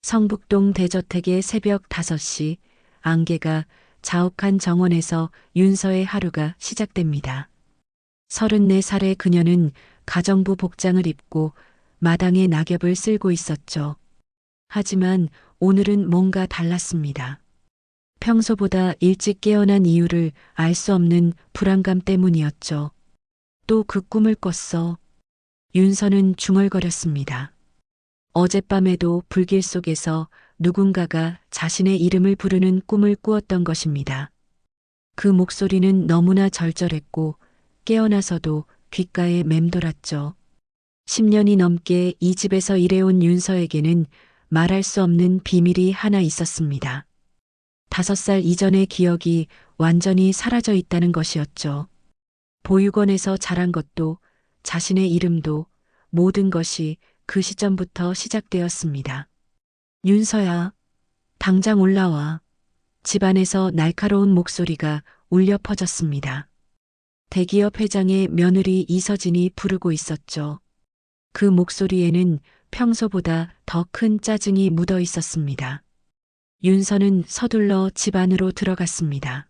성북동 대저택의 새벽 5시 안개가 자욱한 정원에서 윤서의 하루가 시작됩니다. 34살의 그녀는 가정부 복장을 입고 마당에 낙엽을 쓸고 있었죠. 하지만 오늘은 뭔가 달랐습니다. 평소보다 일찍 깨어난 이유를 알 수 없는 불안감 때문이었죠. 또 그 꿈을 꿨어. 윤서는 중얼거렸습니다. 어젯밤에도 불길 속에서 누군가가 자신의 이름을 부르는 꿈을 꾸었던 것입니다. 그 목소리는 너무나 절절했고 깨어나서도 귓가에 맴돌았죠. 10년이 넘게 이 집에서 일해온 윤서에게는 말할 수 없는 비밀이 하나 있었습니다. 5살 이전의 기억이 완전히 사라져 있다는 것이었죠. 보육원에서 자란 것도 자신의 이름도 모든 것이 그 시점부터 시작되었습니다. 윤서야, 당장 올라와. 집안에서 날카로운 목소리가 울려 퍼졌습니다. 대기업 회장의 며느리 이서진이 부르고 있었죠. 그 목소리에는 평소보다 더 큰 짜증이 묻어 있었습니다. 윤서는 서둘러 집 안으로 들어갔습니다.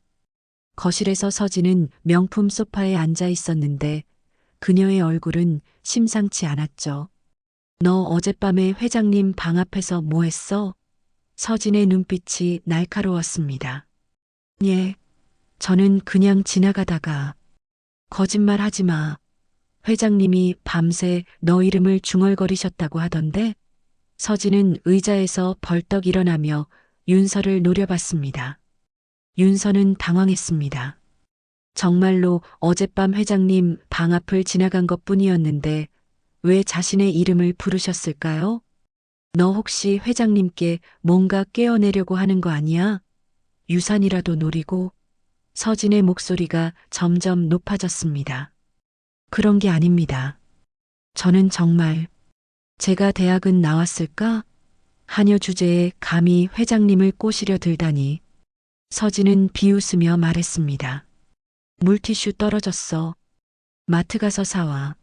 거실에서 서진은 명품 소파에 앉아 있었는데 그녀의 얼굴은 심상치 않았죠. 너 어젯밤에 회장님 방 앞에서 뭐 했어? 서진의 눈빛이 날카로웠습니다. 예, 저는 그냥 지나가다가. 거짓말 하지 마. 회장님이 밤새 너 이름을 중얼거리셨다고 하던데? 서진은 의자에서 벌떡 일어나며 윤서를 노려봤습니다. 윤서는 당황했습니다. 정말로 어젯밤 회장님 방 앞을 지나간 것뿐이었는데 왜 자신의 이름을 부르셨을까요? 너 혹시 회장님께 뭔가 꿰어내려고 하는 거 아니야? 유산이라도 노리고? 서진의 목소리가 점점 높아졌습니다. 그런 게 아닙니다. 저는 정말 제가 대학은 나왔을까? 하녀 주제에 감히 회장님을 꼬시려 들다니. 서진은 비웃으며 말했습니다. 물티슈 떨어졌어. 마트 가서 사와.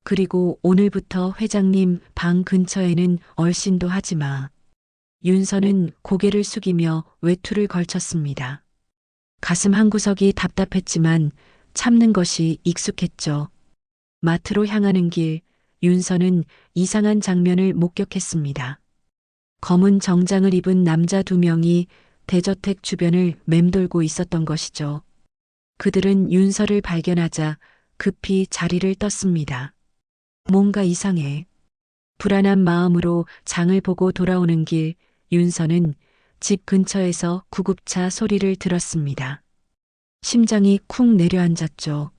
그리고 오늘부터 회장님 방 근처에는 얼씬도 하지 마. 윤서는 고개를 숙이며 외투를 걸쳤습니다. 가슴 한구석이 답답했지만 참는 것이 익숙했죠. 마트로 향하는 길, 윤서는 이상한 장면을 목격했습니다. 검은 정장을 입은 남자 2명이 대저택 주변을 맴돌고 있었던 것이죠. 그들은 윤서를 발견하자 급히 자리를 떴습니다. 뭔가 이상해. 불안한 마음으로 장을 보고 돌아오는 길, 윤서는 집 근처에서 구급차 소리를 들었습니다. 심장이 쿵 내려앉았죠.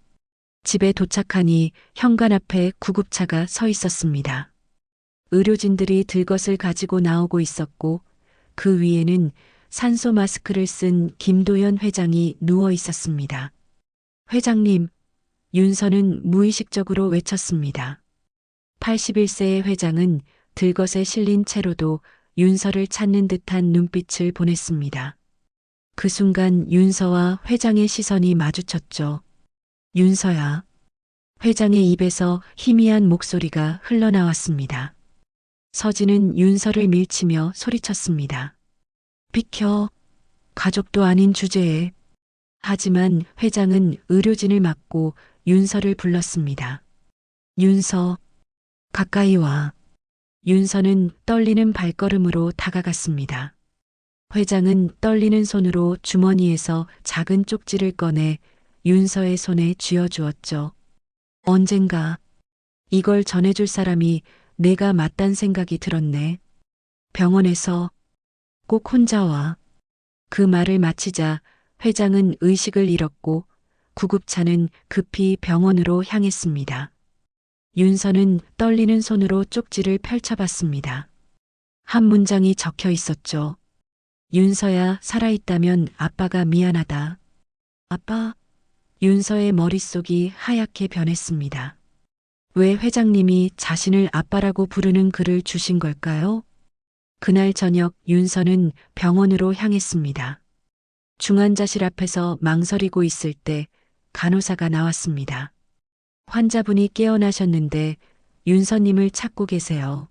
집에 도착하니 현관 앞에 구급차가 서 있었습니다. 의료진들이 들것을 가지고 나오고 있었고 그 위에는 산소 마스크를 쓴 김도연 회장이 누워 있었습니다. 회장님, 윤서는 무의식적으로 외쳤습니다. 81세의 회장은 들것에 실린 채로도 윤서를 찾는 듯한 눈빛을 보냈습니다. 그 순간 윤서와 회장의 시선이 마주쳤죠. 윤서야. 회장의 입에서 희미한 목소리가 흘러나왔습니다. 서진은 윤서를 밀치며 소리쳤습니다. 비켜. 가족도 아닌 주제에. 하지만 회장은 의료진을 막고 윤서를 불렀습니다. 윤서, 가까이 와. 윤서는 떨리는 발걸음으로 다가갔습니다. 회장은 떨리는 손으로 주머니에서 작은 쪽지를 꺼내 윤서의 손에 쥐어주었죠. 언젠가 이걸 전해줄 사람이 내가 맞단 생각이 들었네. 병원에서 꼭 혼자 와. 그 말을 마치자 회장은 의식을 잃었고 구급차는 급히 병원으로 향했습니다. 윤서는 떨리는 손으로 쪽지를 펼쳐봤습니다. 한 문장이 적혀 있었죠. 윤서야, 살아있다면 아빠가 미안하다. 아빠? 윤서의 머릿속이 하얗게 변했습니다. 왜 회장님이 자신을 아빠라고 부르는 글을 주신 걸까요? 그날 저녁 윤서는 병원으로 향했습니다. 중환자실 앞에서 망설이고 있을 때 간호사가 나왔습니다. 환자분이 깨어나셨는데 윤서님을 찾고 계세요.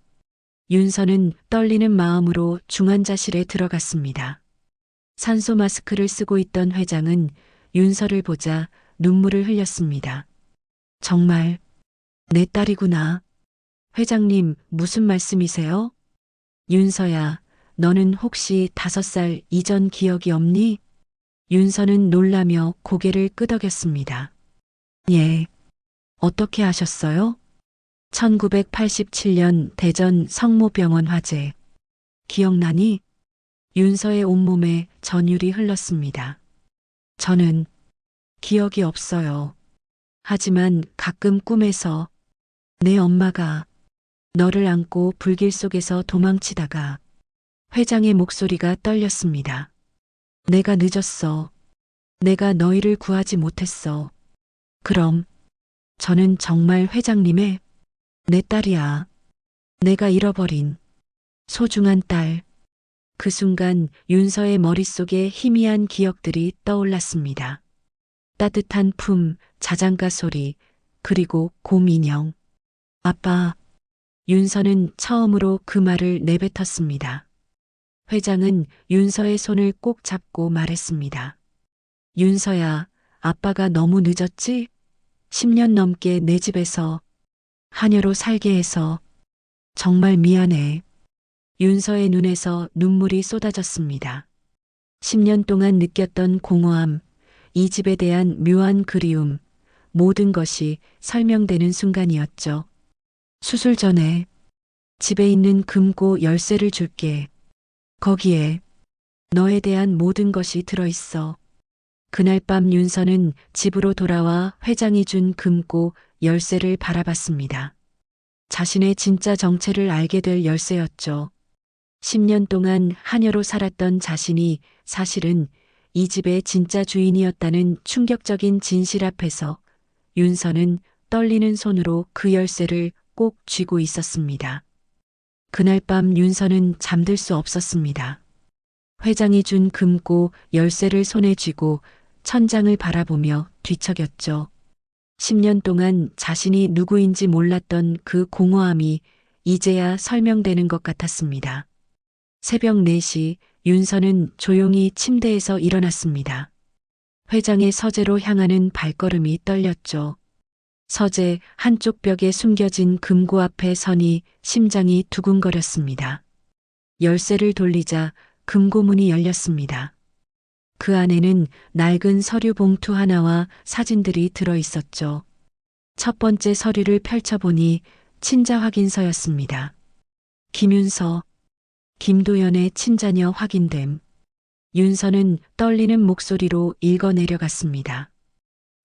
윤서는 떨리는 마음으로 중환자실에 들어갔습니다. 산소 마스크를 쓰고 있던 회장은 윤서를 보자 눈물을 흘렸습니다. 정말 내 딸이구나. 회장님, 무슨 말씀이세요? 윤서야, 너는 혹시 5살 이전 기억이 없니? 윤서는 놀라며 고개를 끄덕였습니다. 예. 어떻게 아셨어요? 1987년 대전 성모병원 화재. 기억나니? 윤서의 온몸에 전율이 흘렀습니다. 저는 기억이 없어요. 하지만 가끔 꿈에서 내 엄마가 너를 안고 불길 속에서 도망치다가 회장의 목소리가 떨렸습니다. 내가 늦었어. 내가 너희를 구하지 못했어. 그럼 저는 정말 회장님의 내 딸이야. 내가 잃어버린 소중한 딸. 그 순간 윤서의 머릿속에 희미한 기억들이 떠올랐습니다. 따뜻한 품, 자장가 소리, 그리고 곰 인형. 아빠. 윤서는 처음으로 그 말을 내뱉었습니다. 회장은 윤서의 손을 꼭 잡고 말했습니다. 윤서야, 아빠가 너무 늦었지? 10년 넘게 내 집에서 하녀로 살게 해서 정말 미안해. 윤서의 눈에서 눈물이 쏟아졌습니다. 10년 동안 느꼈던 공허함, 이 집에 대한 묘한 그리움, 모든 것이 설명되는 순간이었죠. 수술 전에 집에 있는 금고 열쇠를 줄게. 거기에 너에 대한 모든 것이 들어있어. 그날 밤 윤서는 집으로 돌아와 회장이 준 금고 열쇠를 바라봤습니다. 자신의 진짜 정체를 알게 될 열쇠였죠. 10년 동안 하녀로 살았던 자신이 사실은 이 집의 진짜 주인이었다는 충격적인 진실 앞에서 윤서는 떨리는 손으로 그 열쇠를 꼭 쥐고 있었습니다. 그날 밤 윤서는 잠들 수 없었습니다. 회장이 준 금고 열쇠를 손에 쥐고 천장을 바라보며 뒤척였죠. 10년 동안 자신이 누구인지 몰랐던 그 공허함이 이제야 설명되는 것 같았습니다. 새벽 4시 윤서는 조용히 침대에서 일어났습니다. 회장의 서재로 향하는 발걸음이 떨렸죠. 서재 한쪽 벽에 숨겨진 금고 앞에 서니 심장이 두근거렸습니다. 열쇠를 돌리자 금고문이 열렸습니다. 그 안에는 낡은 서류 봉투 하나와 사진들이 들어 있었죠. 첫 번째 서류를 펼쳐보니 친자 확인서였습니다. 김윤서, 김도연의 친자녀 확인됨. 윤서는 떨리는 목소리로 읽어 내려갔습니다.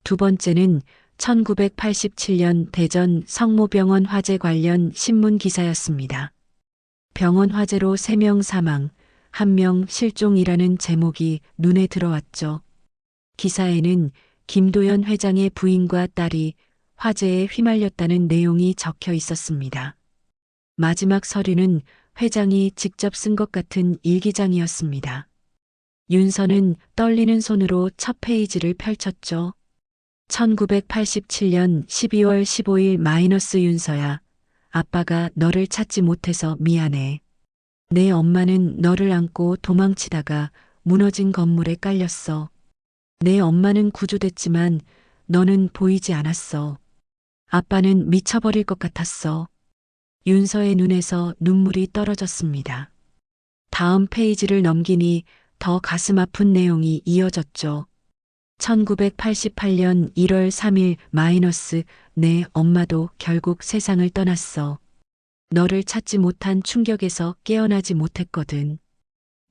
두 번째는 1987년 대전 성모병원 화재 관련 신문 기사였습니다. 병원 화재로 3명 사망, 1명 실종이라는 제목이 눈에 들어왔죠. 기사에는 김도연 회장의 부인과 딸이 화재에 휘말렸다는 내용이 적혀 있었습니다. 마지막 서류는 회장이 직접 쓴 것 같은 일기장이었습니다. 윤서는 떨리는 손으로 첫 페이지를 펼쳤죠. 1987년 12월 15일 마이너스 윤서야. 아빠가 너를 찾지 못해서 미안해. 내 엄마는 너를 안고 도망치다가 무너진 건물에 깔렸어. 내 엄마는 구조됐지만 너는 보이지 않았어. 아빠는 미쳐버릴 것 같았어. 윤서의 눈에서 눈물이 떨어졌습니다. 다음 페이지를 넘기니 더 가슴 아픈 내용이 이어졌죠. 1988년 1월 3일 마이너스 내 엄마도 결국 세상을 떠났어. 너를 찾지 못한 충격에서 깨어나지 못했거든.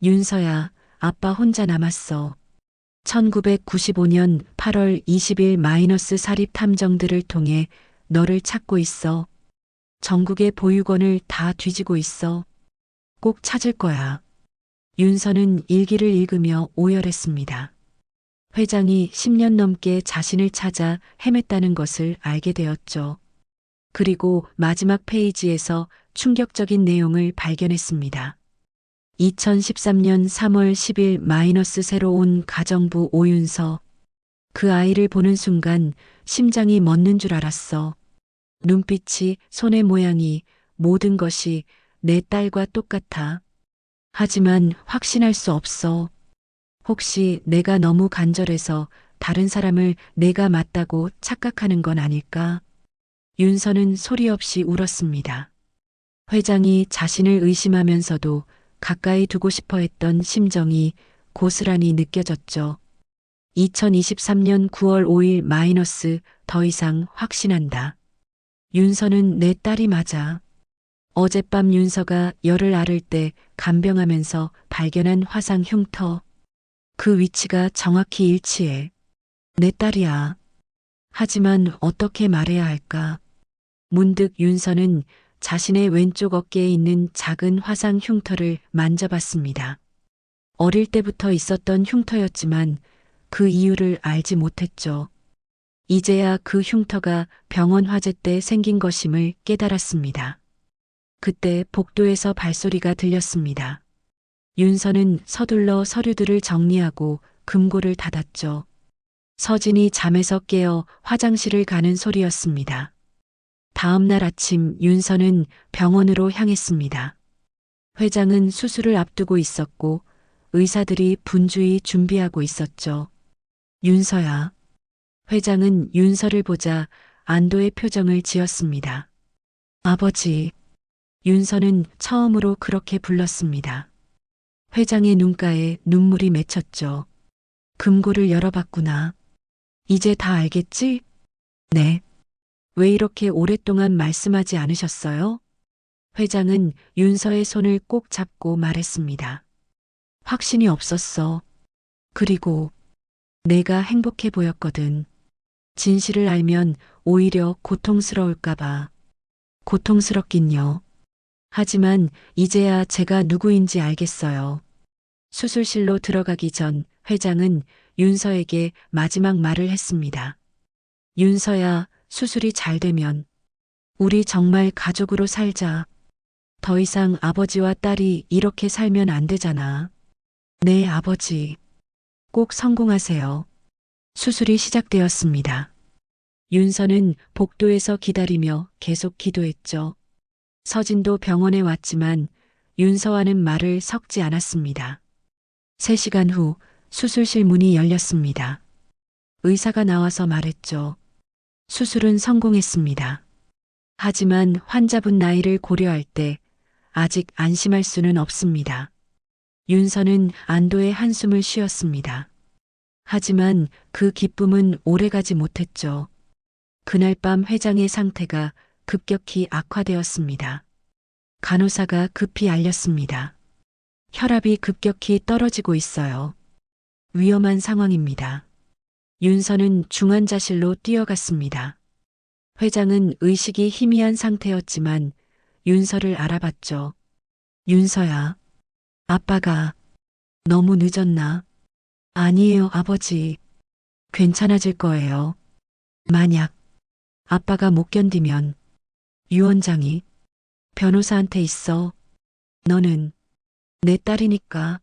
윤서야, 아빠 혼자 남았어. 1995년 8월 20일 마이너스 사립 탐정들을 통해 너를 찾고 있어. 전국의 보육원을 다 뒤지고 있어. 꼭 찾을 거야. 윤서는 일기를 읽으며 오열했습니다. 회장이 10년 넘게 자신을 찾아 헤맸다는 것을 알게 되었죠. 그리고 마지막 페이지에서 충격적인 내용을 발견했습니다. 2013년 3월 10일 마이너스 새로 온 가정부 오윤서. 그 아이를 보는 순간 심장이 멎는 줄 알았어. 눈빛이, 손의 모양이, 모든 것이 내 딸과 똑같아. 하지만 확신할 수 없어. 혹시 내가 너무 간절해서 다른 사람을 내가 맞다고 착각하는 건 아닐까? 윤서는 소리 없이 울었습니다. 회장이 자신을 의심하면서도 가까이 두고 싶어 했던 심정이 고스란히 느껴졌죠. 2023년 9월 5일 마이너스 더 이상 확신한다. 윤서는 내 딸이 맞아. 어젯밤 윤서가 열을 앓을 때 간병하면서 발견한 화상 흉터. 그 위치가 정확히 일치해. 내 딸이야. 하지만 어떻게 말해야 할까? 문득 윤서는 자신의 왼쪽 어깨에 있는 작은 화상 흉터를 만져봤습니다. 어릴 때부터 있었던 흉터였지만 그 이유를 알지 못했죠. 이제야 그 흉터가 병원 화재 때 생긴 것임을 깨달았습니다. 그때 복도에서 발소리가 들렸습니다. 윤서는 서둘러 서류들을 정리하고 금고를 닫았죠. 서진이 잠에서 깨어 화장실을 가는 소리였습니다. 다음 날 아침 윤서는 병원으로 향했습니다. 회장은 수술을 앞두고 있었고 의사들이 분주히 준비하고 있었죠. 윤서야. 회장은 윤서를 보자 안도의 표정을 지었습니다. 아버지. 윤서는 처음으로 그렇게 불렀습니다. 회장의 눈가에 눈물이 맺혔죠. 금고를 열어봤구나. 이제 다 알겠지? 네. 왜 이렇게 오랫동안 말씀하지 않으셨어요? 회장은 윤서의 손을 꼭 잡고 말했습니다. 확신이 없었어. 그리고 내가 행복해 보였거든. 진실을 알면 오히려 고통스러울까봐. 고통스럽긴요. 하지만 이제야 제가 누구인지 알겠어요. 수술실로 들어가기 전 회장은 윤서에게 마지막 말을 했습니다. 윤서야, 수술이 잘 되면 우리 정말 가족으로 살자. 더 이상 아버지와 딸이 이렇게 살면 안 되잖아. 네, 아버지. 꼭 성공하세요. 수술이 시작되었습니다. 윤서는 복도에서 기다리며 계속 기도했죠. 서진도 병원에 왔지만 윤서와는 말을 섞지 않았습니다. 3시간 후 수술실 문이 열렸습니다. 의사가 나와서 말했죠. 수술은 성공했습니다. 하지만 환자분 나이를 고려할 때 아직 안심할 수는 없습니다. 윤서는 안도의 한숨을 쉬었습니다. 하지만 그 기쁨은 오래가지 못했죠. 그날 밤 회장의 상태가 급격히 악화되었습니다. 간호사가 급히 알렸습니다. 혈압이 급격히 떨어지고 있어요. 위험한 상황입니다. 윤서는 중환자실로 뛰어갔습니다. 회장은 의식이 희미한 상태였지만 윤서를 알아봤죠. 윤서야, 아빠가 너무 늦었나? 아니에요, 아버지. 괜찮아질 거예요. 만약 아빠가 못 견디면 유 원장이 변호사한테 있어. 너는 내 딸이니까.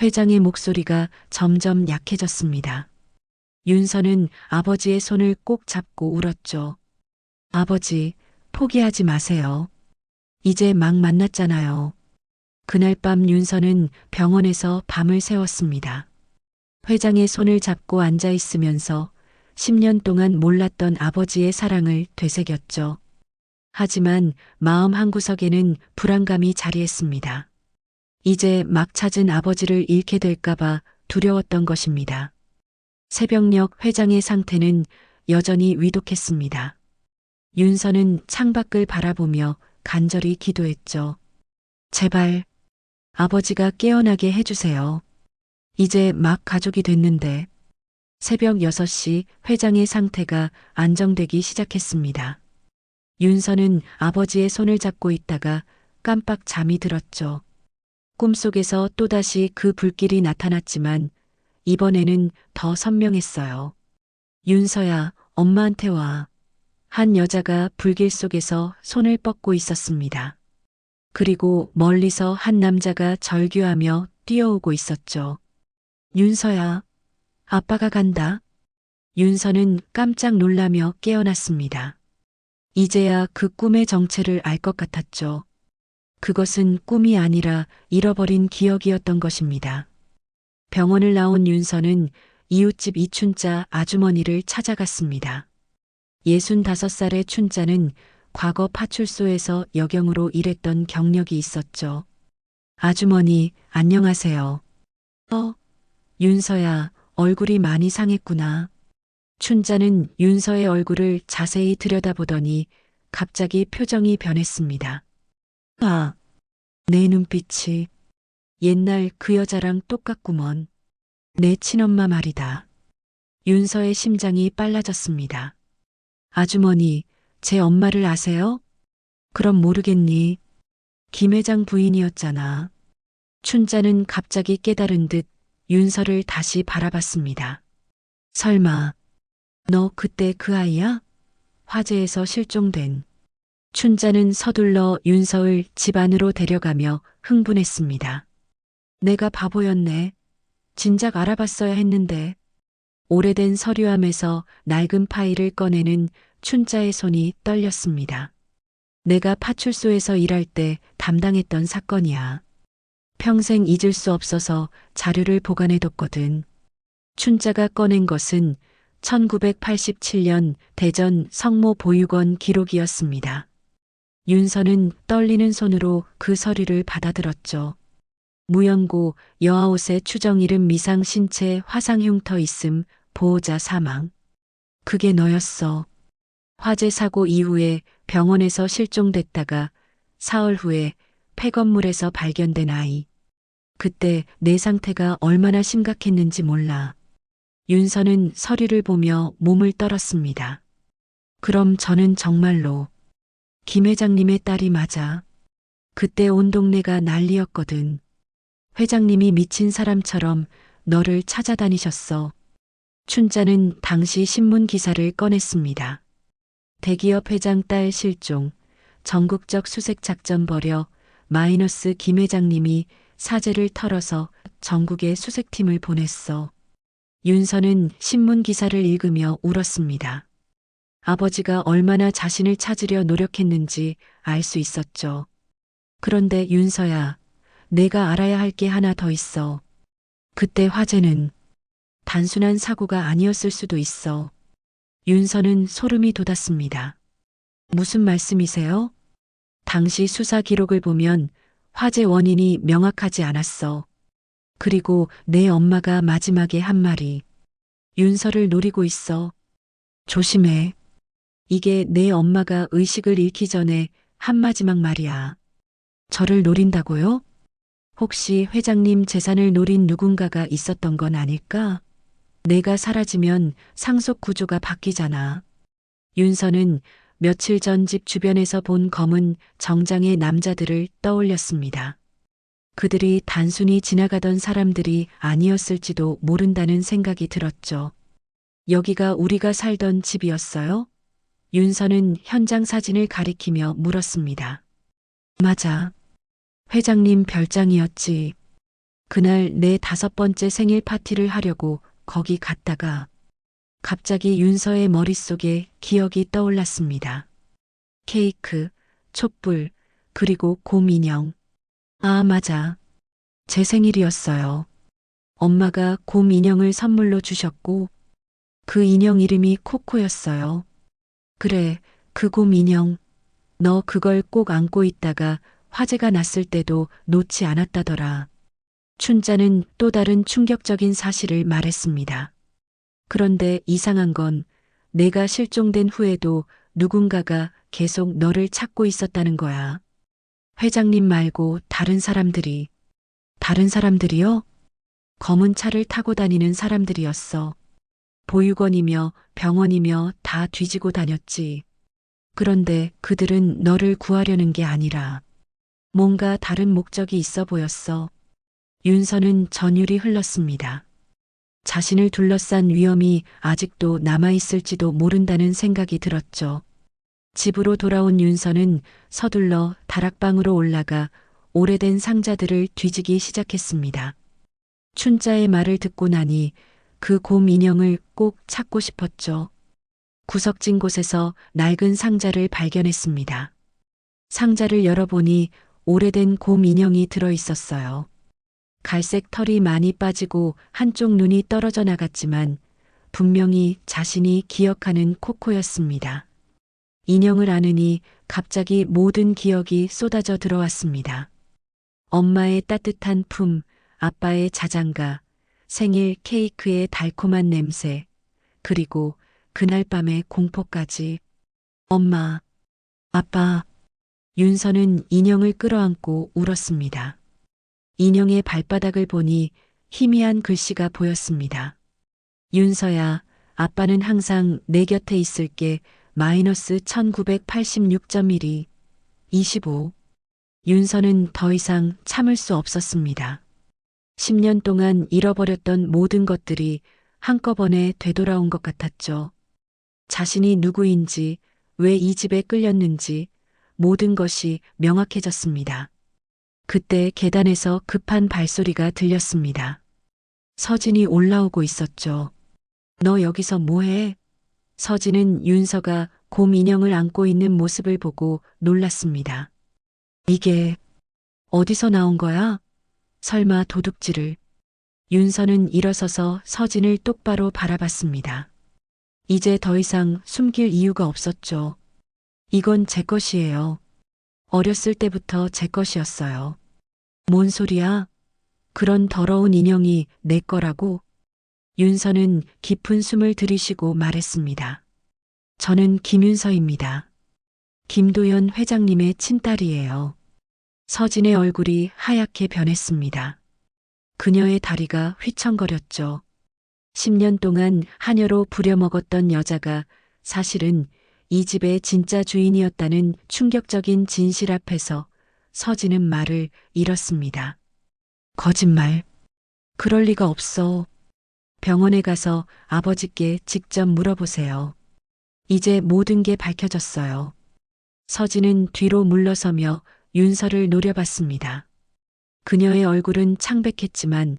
회장의 목소리가 점점 약해졌습니다. 윤서는 아버지의 손을 꼭 잡고 울었죠. 아버지, 포기하지 마세요. 이제 막 만났잖아요. 그날 밤 윤서는 병원에서 밤을 새웠습니다. 회장의 손을 잡고 앉아 있으면서 10년 동안 몰랐던 아버지의 사랑을 되새겼죠. 하지만 마음 한구석에는 불안감이 자리했습니다. 이제 막 찾은 아버지를 잃게 될까봐 두려웠던 것입니다. 새벽녘 회장의 상태는 여전히 위독했습니다. 윤서는 창밖을 바라보며 간절히 기도했죠. 제발 아버지가 깨어나게 해주세요. 이제 막 가족이 됐는데. 새벽 6시 회장의 상태가 안정되기 시작했습니다. 윤서는 아버지의 손을 잡고 있다가 깜빡 잠이 들었죠. 꿈속에서 또다시 그 불길이 나타났지만 이번에는 더 선명했어요. 윤서야, 엄마한테 와. 한 여자가 불길 속에서 손을 뻗고 있었습니다. 그리고 멀리서 한 남자가 절규하며 뛰어오고 있었죠. 윤서야, 아빠가 간다. 윤서는 깜짝 놀라며 깨어났습니다. 이제야 그 꿈의 정체를 알 것 같았죠. 그것은 꿈이 아니라 잃어버린 기억이었던 것입니다. 병원을 나온 윤서는 이웃집 이춘자 아주머니를 찾아갔습니다. 65살의 춘자는 과거 파출소에서 여경으로 일했던 경력이 있었죠. 아주머니, 안녕하세요. 윤서야, 얼굴이 많이 상했구나. 춘자는 윤서의 얼굴을 자세히 들여다보더니 갑자기 표정이 변했습니다. 아, 내 눈빛이 옛날 그 여자랑 똑같구먼. 내 친엄마 말이다. 윤서의 심장이 빨라졌습니다. 아주머니, 제 엄마를 아세요? 그럼 모르겠니? 김 회장 부인이었잖아. 춘자는 갑자기 깨달은 듯 윤서를 다시 바라봤습니다. 설마, 너 그때 그 아이야? 화재에서 실종된. 춘자는 서둘러 윤서를 집 안으로 데려가며 흥분했습니다. 내가 바보였네. 진작 알아봤어야 했는데. 오래된 서류함에서 낡은 파일을 꺼내는 춘자의 손이 떨렸습니다. 내가 파출소에서 일할 때 담당했던 사건이야. 평생 잊을 수 없어서 자료를 보관해뒀거든. 춘자가 꺼낸 것은 1987년 대전 성모 보육원 기록이었습니다. 윤서는 떨리는 손으로 그 서류를 받아들었죠. 무연고 여아옷의 추정 이름 미상 신체 화상 흉터 있음 보호자 사망. 그게 너였어. 화재 사고 이후에 병원에서 실종됐다가 사흘 후에 폐건물에서 발견된 아이. 그때 내 상태가 얼마나 심각했는지 몰라. 윤서는 서류를 보며 몸을 떨었습니다. 그럼 저는 정말로 김 회장님의 딸이 맞아. 그때 온 동네가 난리였거든. 회장님이 미친 사람처럼 너를 찾아다니셨어. 춘자는 당시 신문 기사를 꺼냈습니다. 대기업 회장 딸 실종, 전국적 수색 작전 벌여 마이너스 김 회장님이 사재를 털어서 전국에 수색팀을 보냈어. 윤서는 신문 기사를 읽으며 울었습니다. 아버지가 얼마나 자신을 찾으려 노력했는지 알 수 있었죠. 그런데 윤서야, 내가 알아야 할 게 하나 더 있어. 그때 화재는 단순한 사고가 아니었을 수도 있어. 윤서는 소름이 돋았습니다. 무슨 말씀이세요? 당시 수사 기록을 보면 화재 원인이 명확하지 않았어. 그리고 내 엄마가 마지막에 한 말이 윤서를 노리고 있어. 조심해. 이게 내 엄마가 의식을 잃기 전에 한 마지막 말이야. 저를 노린다고요? 혹시 회장님 재산을 노린 누군가가 있었던 건 아닐까? 내가 사라지면 상속 구조가 바뀌잖아. 윤서는 며칠 전 집 주변에서 본 검은 정장의 남자들을 떠올렸습니다. 그들이 단순히 지나가던 사람들이 아니었을지도 모른다는 생각이 들었죠. 여기가 우리가 살던 집이었어요? 윤서는 현장 사진을 가리키며 물었습니다. 맞아. 회장님 별장이었지. 그날 내 5번째 생일 파티를 하려고 거기 갔다가 갑자기 윤서의 머릿속에 기억이 떠올랐습니다. 케이크, 촛불, 그리고 곰 인형. 아, 맞아. 제 생일이었어요. 엄마가 곰 인형을 선물로 주셨고 그 인형 이름이 코코였어요. 그래, 그 곰 인형. 너 그걸 꼭 안고 있다가 화재가 났을 때도 놓지 않았다더라. 춘자는 또 다른 충격적인 사실을 말했습니다. 그런데 이상한 건 내가 실종된 후에도 누군가가 계속 너를 찾고 있었다는 거야. 회장님 말고 다른 사람들이. 다른 사람들이요? 검은 차를 타고 다니는 사람들이었어. 보육원이며 병원이며 다 뒤지고 다녔지. 그런데 그들은 너를 구하려는 게 아니라 뭔가 다른 목적이 있어 보였어. 윤서는 전율이 흘렀습니다. 자신을 둘러싼 위험이 아직도 남아있을지도 모른다는 생각이 들었죠. 집으로 돌아온 윤서는 서둘러 다락방으로 올라가 오래된 상자들을 뒤지기 시작했습니다. 춘자의 말을 듣고 나니 그 곰 인형을 꼭 찾고 싶었죠. 구석진 곳에서 낡은 상자를 발견했습니다. 상자를 열어보니 오래된 곰 인형이 들어 있었어요. 갈색 털이 많이 빠지고 한쪽 눈이 떨어져 나갔지만 분명히 자신이 기억하는 코코였습니다. 인형을 안으니 갑자기 모든 기억이 쏟아져 들어왔습니다. 엄마의 따뜻한 품, 아빠의 자장가, 생일 케이크의 달콤한 냄새, 그리고 그날 밤의 공포까지. 엄마, 아빠, 윤서는 인형을 끌어안고 울었습니다. 인형의 발바닥을 보니 희미한 글씨가 보였습니다. 윤서야, 아빠는 항상 내 곁에 있을게. 마이너스 1986.12, 25. 윤서는 더 이상 참을 수 없었습니다. 10년 동안 잃어버렸던 모든 것들이 한꺼번에 되돌아온 것 같았죠. 자신이 누구인지, 왜 이 집에 끌렸는지 모든 것이 명확해졌습니다. 그때 계단에서 급한 발소리가 들렸습니다. 서진이 올라오고 있었죠. 너 여기서 뭐해? 서진은 윤서가 곰 인형을 안고 있는 모습을 보고 놀랐습니다. 이게 어디서 나온 거야? 설마 도둑질을. 윤서는 일어서서 서진을 똑바로 바라봤습니다. 이제 더 이상 숨길 이유가 없었죠. 이건 제 것이에요. 어렸을 때부터 제 것이었어요. 뭔 소리야? 그런 더러운 인형이 내 거라고? 윤서는 깊은 숨을 들이쉬고 말했습니다. 저는 김윤서입니다. 김도연 회장님의 친딸이에요. 서진의 얼굴이 하얗게 변했습니다. 그녀의 다리가 휘청거렸죠. 10년 동안 하녀로 부려먹었던 여자가 사실은 이 집의 진짜 주인이었다는 충격적인 진실 앞에서 서진은 말을 잃었습니다. 거짓말. 그럴 리가 없어. 병원에 가서 아버지께 직접 물어보세요. 이제 모든 게 밝혀졌어요. 서진은 뒤로 물러서며 윤서를 노려봤습니다. 그녀의 얼굴은 창백했지만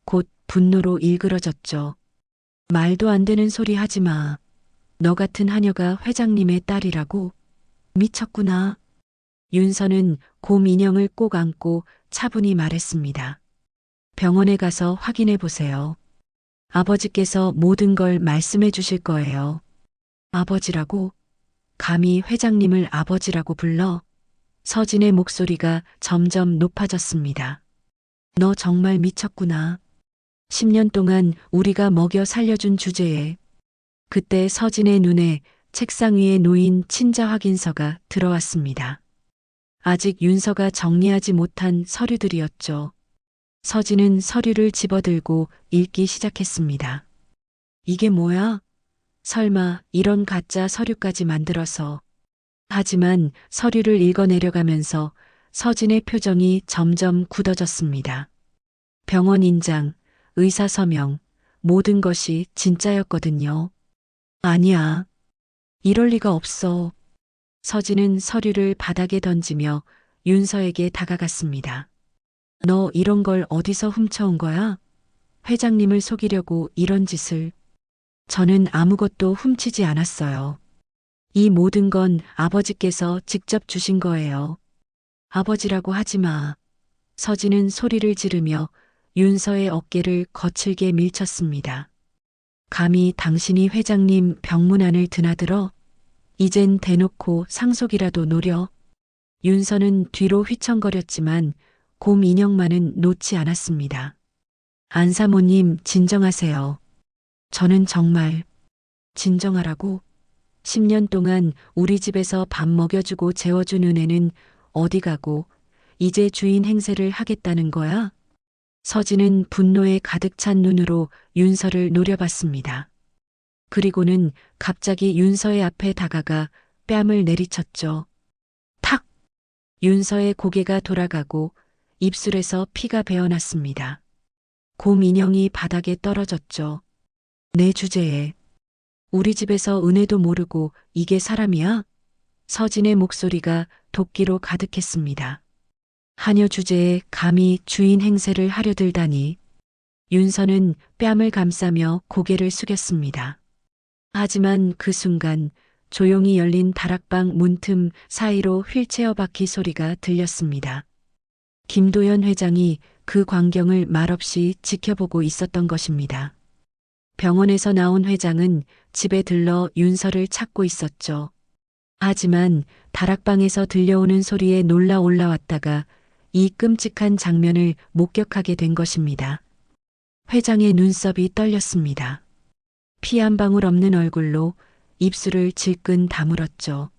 곧 분노로 일그러졌죠. 말도 안 되는 소리 하지 마. 너 같은 하녀가 회장님의 딸이라고? 미쳤구나. 윤서는 곰 인형을 꼭 안고 차분히 말했습니다. 병원에 가서 확인해 보세요. 아버지께서 모든 걸 말씀해 주실 거예요. 아버지라고? 감히 회장님을 아버지라고 불러? 서진의 목소리가 점점 높아졌습니다. 너 정말 미쳤구나. 10년 동안 우리가 먹여 살려준 주제에. 그때 서진의 눈에 책상 위에 놓인 친자 확인서가 들어왔습니다. 아직 윤서가 정리하지 못한 서류들이었죠. 서진은 서류를 집어들고 읽기 시작했습니다. 이게 뭐야? 설마 이런 가짜 서류까지 만들어서. 하지만 서류를 읽어내려가면서 서진의 표정이 점점 굳어졌습니다. 병원 인장, 의사 서명, 모든 것이 진짜였거든요. 아니야. 이럴 리가 없어. 서진은 서류를 바닥에 던지며 윤서에게 다가갔습니다. 너 이런 걸 어디서 훔쳐온 거야? 회장님을 속이려고 이런 짓을. 저는 아무것도 훔치지 않았어요. 이 모든 건 아버지께서 직접 주신 거예요. 아버지라고 하지 마. 서진은 소리를 지르며 윤서의 어깨를 거칠게 밀쳤습니다. 감히 당신이 회장님 병문안을 드나들어? 이젠 대놓고 상속이라도 노려. 윤서는 뒤로 휘청거렸지만 곰 인형만은 놓지 않았습니다. 안사모님 진정하세요. 저는 정말 진정하라고. 10년 동안 우리 집에서 밥 먹여주고 재워준 은혜는 어디 가고 이제 주인 행세를 하겠다는 거야? 서진은 분노에 가득 찬 눈으로 윤서를 노려봤습니다. 그리고는 갑자기 윤서의 앞에 다가가 뺨을 내리쳤죠. 탁! 윤서의 고개가 돌아가고 입술에서 피가 배어났습니다. 곰 인형이 바닥에 떨어졌죠. 내 주제에. 우리 집에서 은혜도 모르고 이게 사람이야? 서진의 목소리가 도끼로 가득했습니다. 하녀 주제에 감히 주인 행세를 하려 들다니. 윤서는 뺨을 감싸며 고개를 숙였습니다. 하지만 그 순간 조용히 열린 다락방 문틈 사이로 휠체어 바퀴 소리가 들렸습니다. 김도연 회장이 그 광경을 말없이 지켜보고 있었던 것입니다. 병원에서 나온 회장은 집에 들러 윤서를 찾고 있었죠. 하지만 다락방에서 들려오는 소리에 놀라 올라왔다가 이 끔찍한 장면을 목격하게 된 것입니다. 회장의 눈썹이 떨렸습니다. 피 한 방울 없는 얼굴로 입술을 질끈 다물었죠.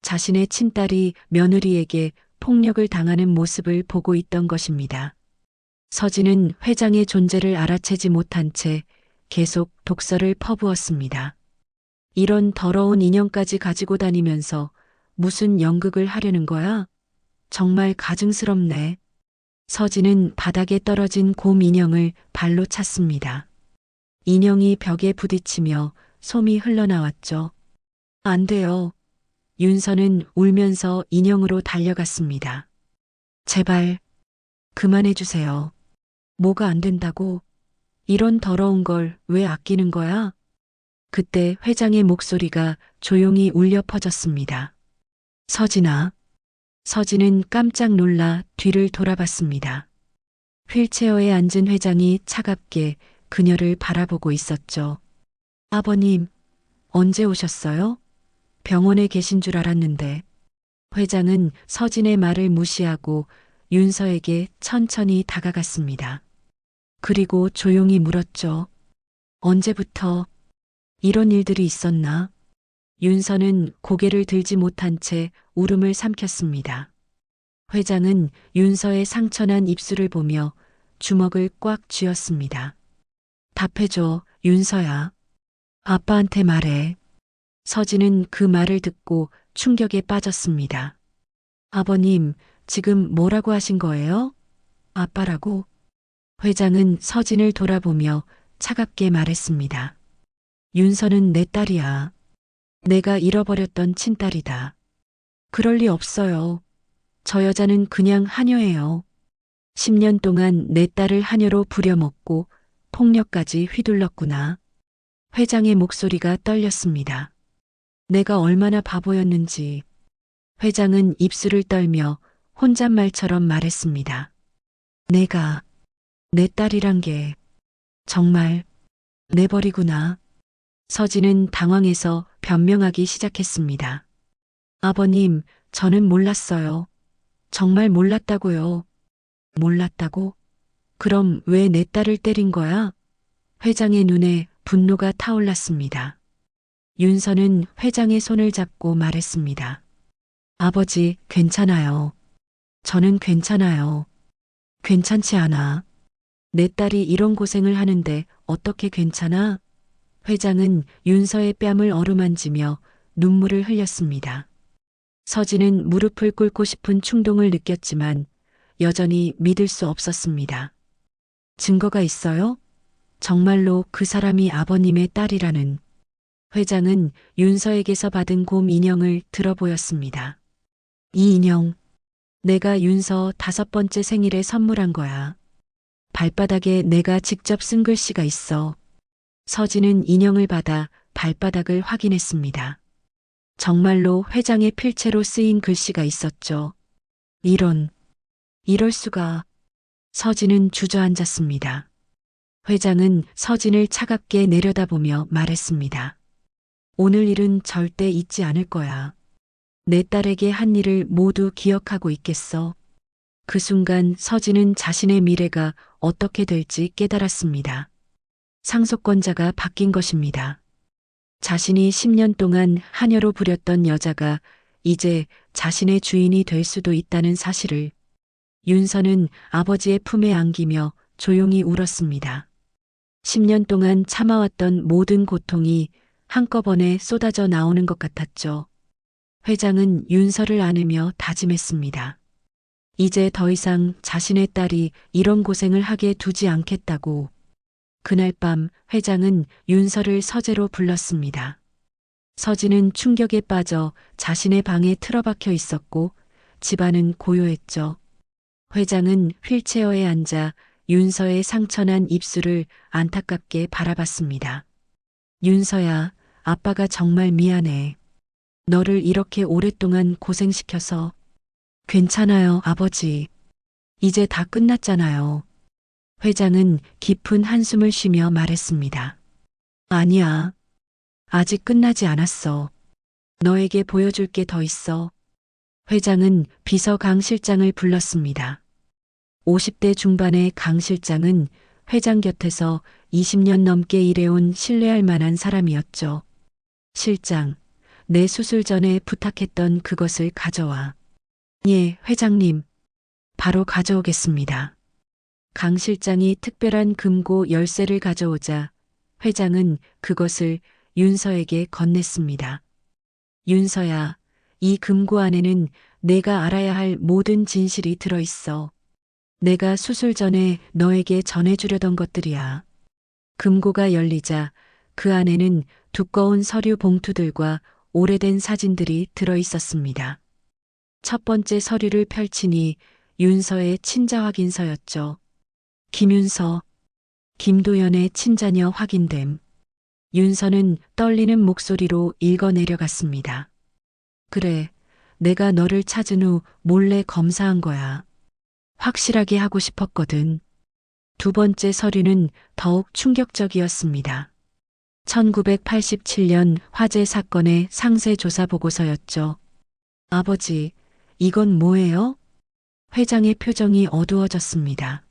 자신의 친딸이 며느리에게 폭력을 당하는 모습을 보고 있던 것입니다. 서진은 회장의 존재를 알아채지 못한 채 계속 독서를 퍼부었습니다. 이런 더러운 인형까지 가지고 다니면서 무슨 연극을 하려는 거야? 정말 가증스럽네. 서진은 바닥에 떨어진 곰 인형을 발로 찼습니다. 인형이 벽에 부딪히며 솜이 흘러나왔죠. 안 돼요. 윤서는 울면서 인형으로 달려갔습니다. 제발, 그만해 주세요. 뭐가 안 된다고? 이런 더러운 걸 왜 아끼는 거야? 그때 회장의 목소리가 조용히 울려 퍼졌습니다. 서진아. 서진은 깜짝 놀라 뒤를 돌아봤습니다. 휠체어에 앉은 회장이 차갑게 그녀를 바라보고 있었죠. 아버님, 언제 오셨어요? 병원에 계신 줄 알았는데. 회장은 서진의 말을 무시하고 윤서에게 천천히 다가갔습니다. 그리고 조용히 물었죠. 언제부터 이런 일들이 있었나? 윤서는 고개를 들지 못한 채 울음을 삼켰습니다. 회장은 윤서의 상처난 입술을 보며 주먹을 꽉 쥐었습니다. 답해줘, 윤서야. 아빠한테 말해. 서진은 그 말을 듣고 충격에 빠졌습니다. 아버님, 지금 뭐라고 하신 거예요? 아빠라고? 회장은 서진을 돌아보며 차갑게 말했습니다. 윤서는 내 딸이야. 내가 잃어버렸던 친딸이다. 그럴 리 없어요. 저 여자는 그냥 하녀예요. 10년 동안 내 딸을 하녀로 부려먹고 폭력까지 휘둘렀구나. 회장의 목소리가 떨렸습니다. 내가 얼마나 바보였는지. 회장은 입술을 떨며 혼잣말처럼 말했습니다. 내가 내 딸이란 게 정말 내 벌이구나. 서진은 당황해서 변명하기 시작했습니다. 아버님, 저는 몰랐어요. 정말 몰랐다고요. 몰랐다고? 그럼 왜 내 딸을 때린 거야? 회장의 눈에 분노가 타올랐습니다. 윤서는 회장의 손을 잡고 말했습니다. 아버지, 괜찮아요. 저는 괜찮아요. 괜찮지 않아. 내 딸이 이런 고생을 하는데 어떻게 괜찮아? 회장은 윤서의 뺨을 어루만지며 눈물을 흘렸습니다. 서진은 무릎을 꿇고 싶은 충동을 느꼈지만 여전히 믿을 수 없었습니다. 증거가 있어요? 정말로 그 사람이 아버님의 딸이라는. 회장은 윤서에게서 받은 곰 인형을 들어 보였습니다. 이 인형, 내가 윤서 5번째 생일에 선물한 거야. 발바닥에 내가 직접 쓴 글씨가 있어. 서진은 인형을 받아 발바닥을 확인했습니다. 정말로 회장의 필체로 쓰인 글씨가 있었죠. 이럴 수가. 서진은 주저앉았습니다. 회장은 서진을 차갑게 내려다보며 말했습니다. 오늘 일은 절대 잊지 않을 거야. 내 딸에게 한 일을 모두 기억하고 있겠어. 그 순간 서진은 자신의 미래가 어떻게 될지 깨달았습니다. 상속권자가 바뀐 것입니다. 자신이 10년 동안 하녀로 부렸던 여자가 이제 자신의 주인이 될 수도 있다는 사실을. 윤서는 아버지의 품에 안기며 조용히 울었습니다. 10년 동안 참아왔던 모든 고통이 한꺼번에 쏟아져 나오는 것 같았죠. 회장은 윤서를 안으며 다짐했습니다. 이제 더 이상 자신의 딸이 이런 고생을 하게 두지 않겠다고. 그날 밤 회장은 윤서를 서재로 불렀습니다. 서진은 충격에 빠져 자신의 방에 틀어박혀 있었고 집안은 고요했죠. 회장은 휠체어에 앉아 윤서의 상처난 입술을 안타깝게 바라봤습니다. 윤서야, 아빠가 정말 미안해. 너를 이렇게 오랫동안 고생시켜서. 괜찮아요, 아버지. 이제 다 끝났잖아요. 회장은 깊은 한숨을 쉬며 말했습니다. 아니야. 아직 끝나지 않았어. 너에게 보여줄 게 더 있어. 회장은 비서 강 실장을 불렀습니다. 50대 중반의 강 실장은 회장 곁에서 20년 넘게 일해온 신뢰할 만한 사람이었죠. 실장, 내 수술 전에 부탁했던 그것을 가져와. 예, 회장님. 바로 가져오겠습니다. 강 실장이 특별한 금고 열쇠를 가져오자 회장은 그것을 윤서에게 건넸습니다. 윤서야, 이 금고 안에는 내가 알아야 할 모든 진실이 들어있어. 내가 수술 전에 너에게 전해주려던 것들이야. 금고가 열리자 그 안에는 두꺼운 서류 봉투들과 오래된 사진들이 들어있었습니다. 첫 번째 서류를 펼치니 윤서의 친자 확인서였죠. 김윤서, 김도연의 친자녀 확인됨. 윤서는 떨리는 목소리로 읽어 내려갔습니다. 그래, 내가 너를 찾은 후 몰래 검사한 거야. 확실하게 하고 싶었거든. 두 번째 서류는 더욱 충격적이었습니다. 1987년 화재 사건의 상세 조사 보고서였죠. 아버지, 이건 뭐예요? 회장의 표정이 어두워졌습니다.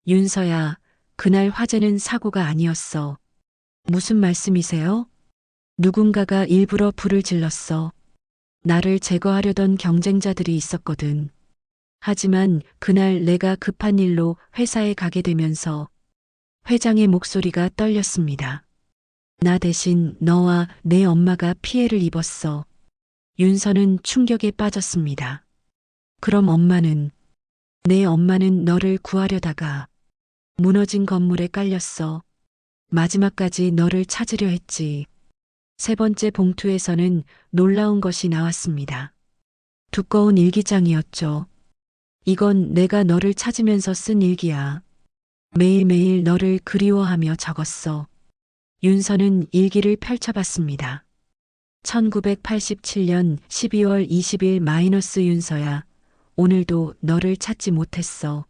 윤서야, 그날 화재는 사고가 아니었어. 무슨 말씀이세요? 누군가가 일부러 불을 질렀어. 나를 제거하려던 경쟁자들이 있었거든. 하지만 그날 내가 급한 일로 회사에 가게 되면서 회장의 목소리가 떨렸습니다. 나 대신 너와 내 엄마가 피해를 입었어. 윤서는 충격에 빠졌습니다. 그럼 엄마는? 내 엄마는 너를 구하려다가 무너진 건물에 깔렸어. 마지막까지 너를 찾으려 했지. 세 번째 봉투에서는 놀라운 것이 나왔습니다. 두꺼운 일기장이었죠. 이건 내가 너를 찾으면서 쓴 일기야. 매일매일 너를 그리워하며 적었어. 윤서는 일기를 펼쳐봤습니다. 1987년 12월 20일 마이너스 윤서야. 오늘도 너를 찾지 못했어.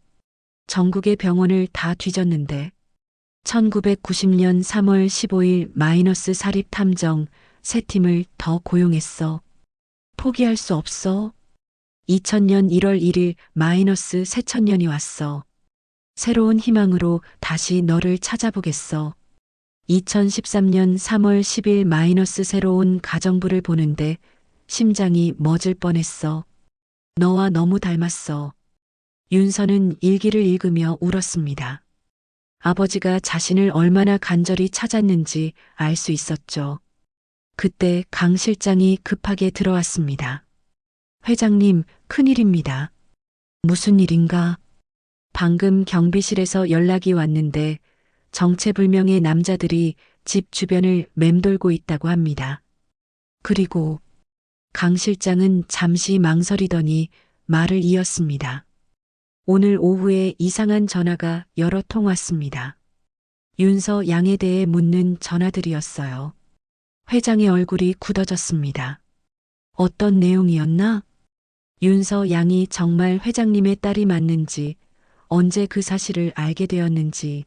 전국의 병원을 다 뒤졌는데 1990년 3월 15일 마이너스 사립 탐정 세 팀을 더 고용했어. 포기할 수 없어. 2000년 1월 1일 마이너스 새천년이 왔어. 새로운 희망으로 다시 너를 찾아보겠어. 2013년 3월 10일 마이너스 새로운 가정부를 보는데 심장이 멎을 뻔했어. 너와 너무 닮았어. 윤서는 일기를 읽으며 울었습니다. 아버지가 자신을 얼마나 간절히 찾았는지 알 수 있었죠. 그때 강 실장이 급하게 들어왔습니다. 회장님, 큰일입니다. 무슨 일인가? 방금 경비실에서 연락이 왔는데 정체불명의 남자들이 집 주변을 맴돌고 있다고 합니다. 그리고 강 실장은 잠시 망설이더니 말을 이었습니다. 오늘 오후에 이상한 전화가 여러 통 왔습니다. 윤서 양에 대해 묻는 전화들이었어요. 회장의 얼굴이 굳어졌습니다. 어떤 내용이었나? 윤서 양이 정말 회장님의 딸이 맞는지, 언제 그 사실을 알게 되었는지,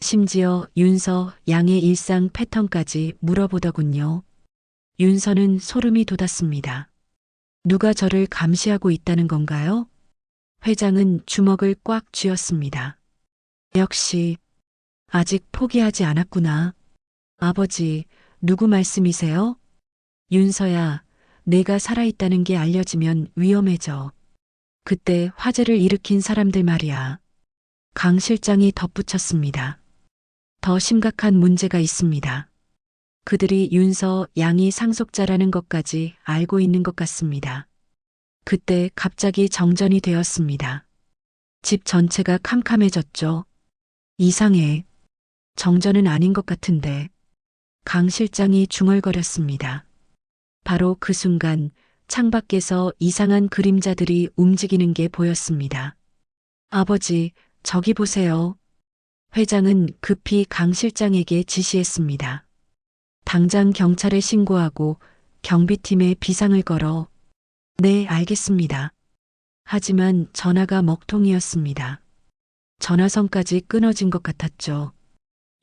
심지어 윤서 양의 일상 패턴까지 물어보더군요. 윤서는 소름이 돋았습니다. 누가 저를 감시하고 있다는 건가요? 회장은 주먹을 꽉 쥐었습니다. 역시 아직 포기하지 않았구나. 아버지, 누구 말씀이세요? 윤서야, 내가 살아있다는 게 알려지면 위험해져. 그때 화재를 일으킨 사람들 말이야. 강 실장이 덧붙였습니다. 더 심각한 문제가 있습니다. 그들이 윤서 양이 상속자라는 것까지 알고 있는 것 같습니다. 그때 갑자기 정전이 되었습니다. 집 전체가 캄캄해졌죠. 이상해. 정전은 아닌 것 같은데. 강 실장이 중얼거렸습니다. 바로 그 순간 창밖에서 이상한 그림자들이 움직이는 게 보였습니다. 아버지, 저기 보세요. 회장은 급히 강 실장에게 지시했습니다. 당장 경찰에 신고하고 경비팀에 비상을 걸어. 네, 알겠습니다. 하지만 전화가 먹통이었습니다. 전화선까지 끊어진 것 같았죠.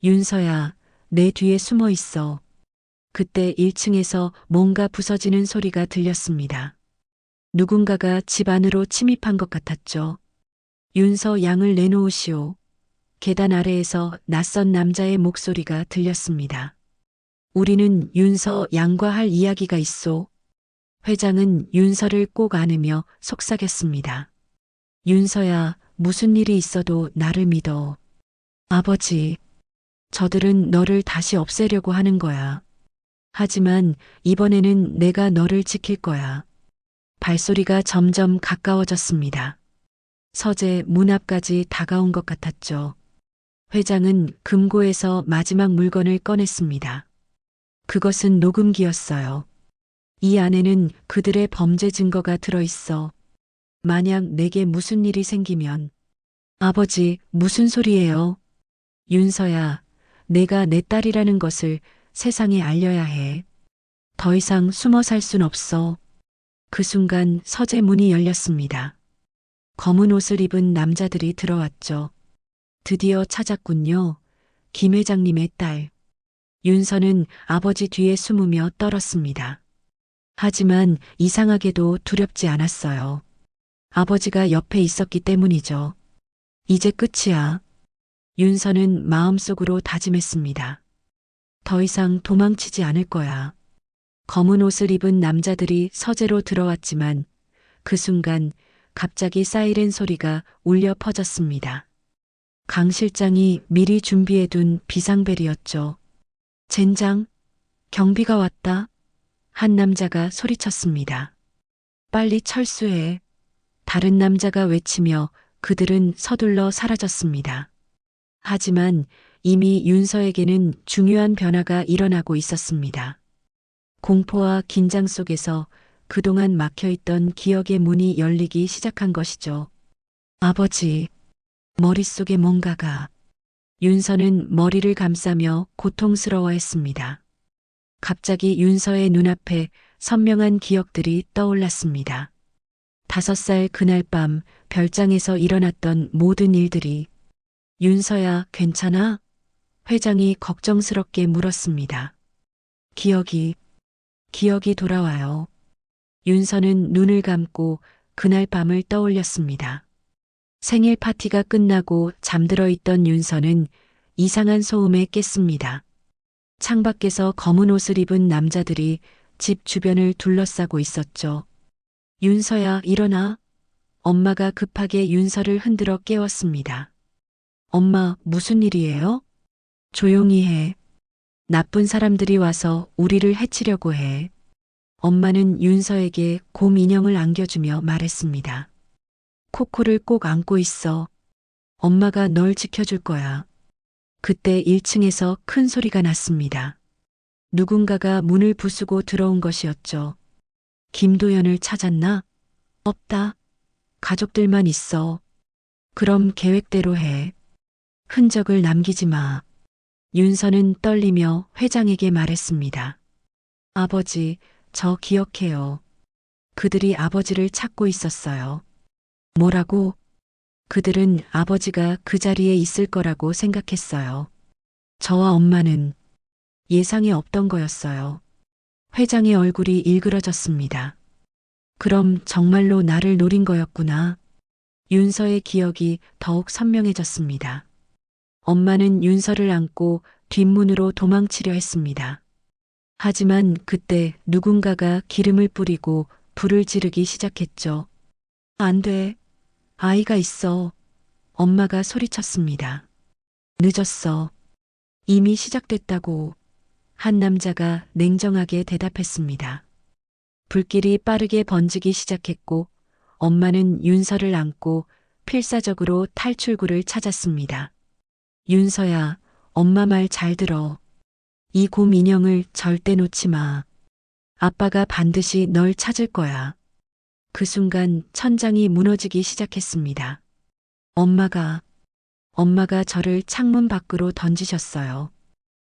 윤서야, 내 뒤에 숨어 있어. 그때 1층에서 뭔가 부서지는 소리가 들렸습니다. 누군가가 집 안으로 침입한 것 같았죠. 윤서 양을 내놓으시오. 계단 아래에서 낯선 남자의 목소리가 들렸습니다. 우리는 윤서 양과 할 이야기가 있소. 회장은 윤서를 꼭 안으며 속삭였습니다. 윤서야, 무슨 일이 있어도 나를 믿어. 아버지, 저들은 너를 다시 없애려고 하는 거야. 하지만 이번에는 내가 너를 지킬 거야. 발소리가 점점 가까워졌습니다. 서재 문 앞까지 다가온 것 같았죠. 회장은 금고에서 마지막 물건을 꺼냈습니다. 그것은 녹음기였어요. 이 안에는 그들의 범죄 증거가 들어있어. 만약 내게 무슨 일이 생기면. 아버지, 무슨 소리예요? 윤서야, 내가 내 딸이라는 것을 세상에 알려야 해. 더 이상 숨어 살 순 없어. 그 순간 서재 문이 열렸습니다. 검은 옷을 입은 남자들이 들어왔죠. 드디어 찾았군요. 김 회장님의 딸. 윤서는 아버지 뒤에 숨으며 떨었습니다. 하지만 이상하게도 두렵지 않았어요. 아버지가 옆에 있었기 때문이죠. 이제 끝이야. 윤서는 마음속으로 다짐했습니다. 더 이상 도망치지 않을 거야. 검은 옷을 입은 남자들이 서재로 들어왔지만 그 순간 갑자기 사이렌 소리가 울려 퍼졌습니다. 강 실장이 미리 준비해둔 비상벨이었죠. 젠장, 경비가 왔다. 한 남자가 소리쳤습니다. 빨리 철수해. 다른 남자가 외치며 그들은 서둘러 사라졌습니다. 하지만 이미 윤서에게는 중요한 변화가 일어나고 있었습니다. 공포와 긴장 속에서 그동안 막혀있던 기억의 문이 열리기 시작한 것이죠. 아버지, 머릿속에 뭔가가. 윤서는 머리를 감싸며 고통스러워했습니다. 갑자기 윤서의 눈앞에 선명한 기억들이 떠올랐습니다. 5살 그날 밤 별장에서 일어났던 모든 일들이. 윤서야, 괜찮아? 회장이 걱정스럽게 물었습니다. 기억이 돌아와요. 윤서는 눈을 감고 그날 밤을 떠올렸습니다. 생일 파티가 끝나고 잠들어 있던 윤서는 이상한 소음에 깼습니다. 창밖에서 검은 옷을 입은 남자들이 집 주변을 둘러싸고 있었죠. 윤서야, 일어나. 엄마가 급하게 윤서를 흔들어 깨웠습니다. 엄마, 무슨 일이에요? 조용히 해. 나쁜 사람들이 와서 우리를 해치려고 해. 엄마는 윤서에게 곰 인형을 안겨주며 말했습니다. 코코를 꼭 안고 있어. 엄마가 널 지켜줄 거야. 그때 1층에서 큰 소리가 났습니다. 누군가가 문을 부수고 들어온 것이었죠. 김도연을 찾았나? 없다. 가족들만 있어. 그럼 계획대로 해. 흔적을 남기지 마. 윤서는 떨리며 회장에게 말했습니다. 아버지, 저 기억해요. 그들이 아버지를 찾고 있었어요. 뭐라고? 그들은 아버지가 그 자리에 있을 거라고 생각했어요. 저와 엄마는 예상에 없던 거였어요. 회장의 얼굴이 일그러졌습니다. 그럼 정말로 나를 노린 거였구나. 윤서의 기억이 더욱 선명해졌습니다. 엄마는 윤서를 안고 뒷문으로 도망치려 했습니다. 하지만 그때 누군가가 기름을 뿌리고 불을 지르기 시작했죠. 안 돼. 아이가 있어. 엄마가 소리쳤습니다. 늦었어. 이미 시작됐다고. 한 남자가 냉정하게 대답했습니다. 불길이 빠르게 번지기 시작했고 엄마는 윤서를 안고 필사적으로 탈출구를 찾았습니다. 윤서야, 엄마 말 잘 들어. 이 곰 인형을 절대 놓지 마. 아빠가 반드시 널 찾을 거야. 그 순간 천장이 무너지기 시작했습니다. 엄마가 저를 창문 밖으로 던지셨어요.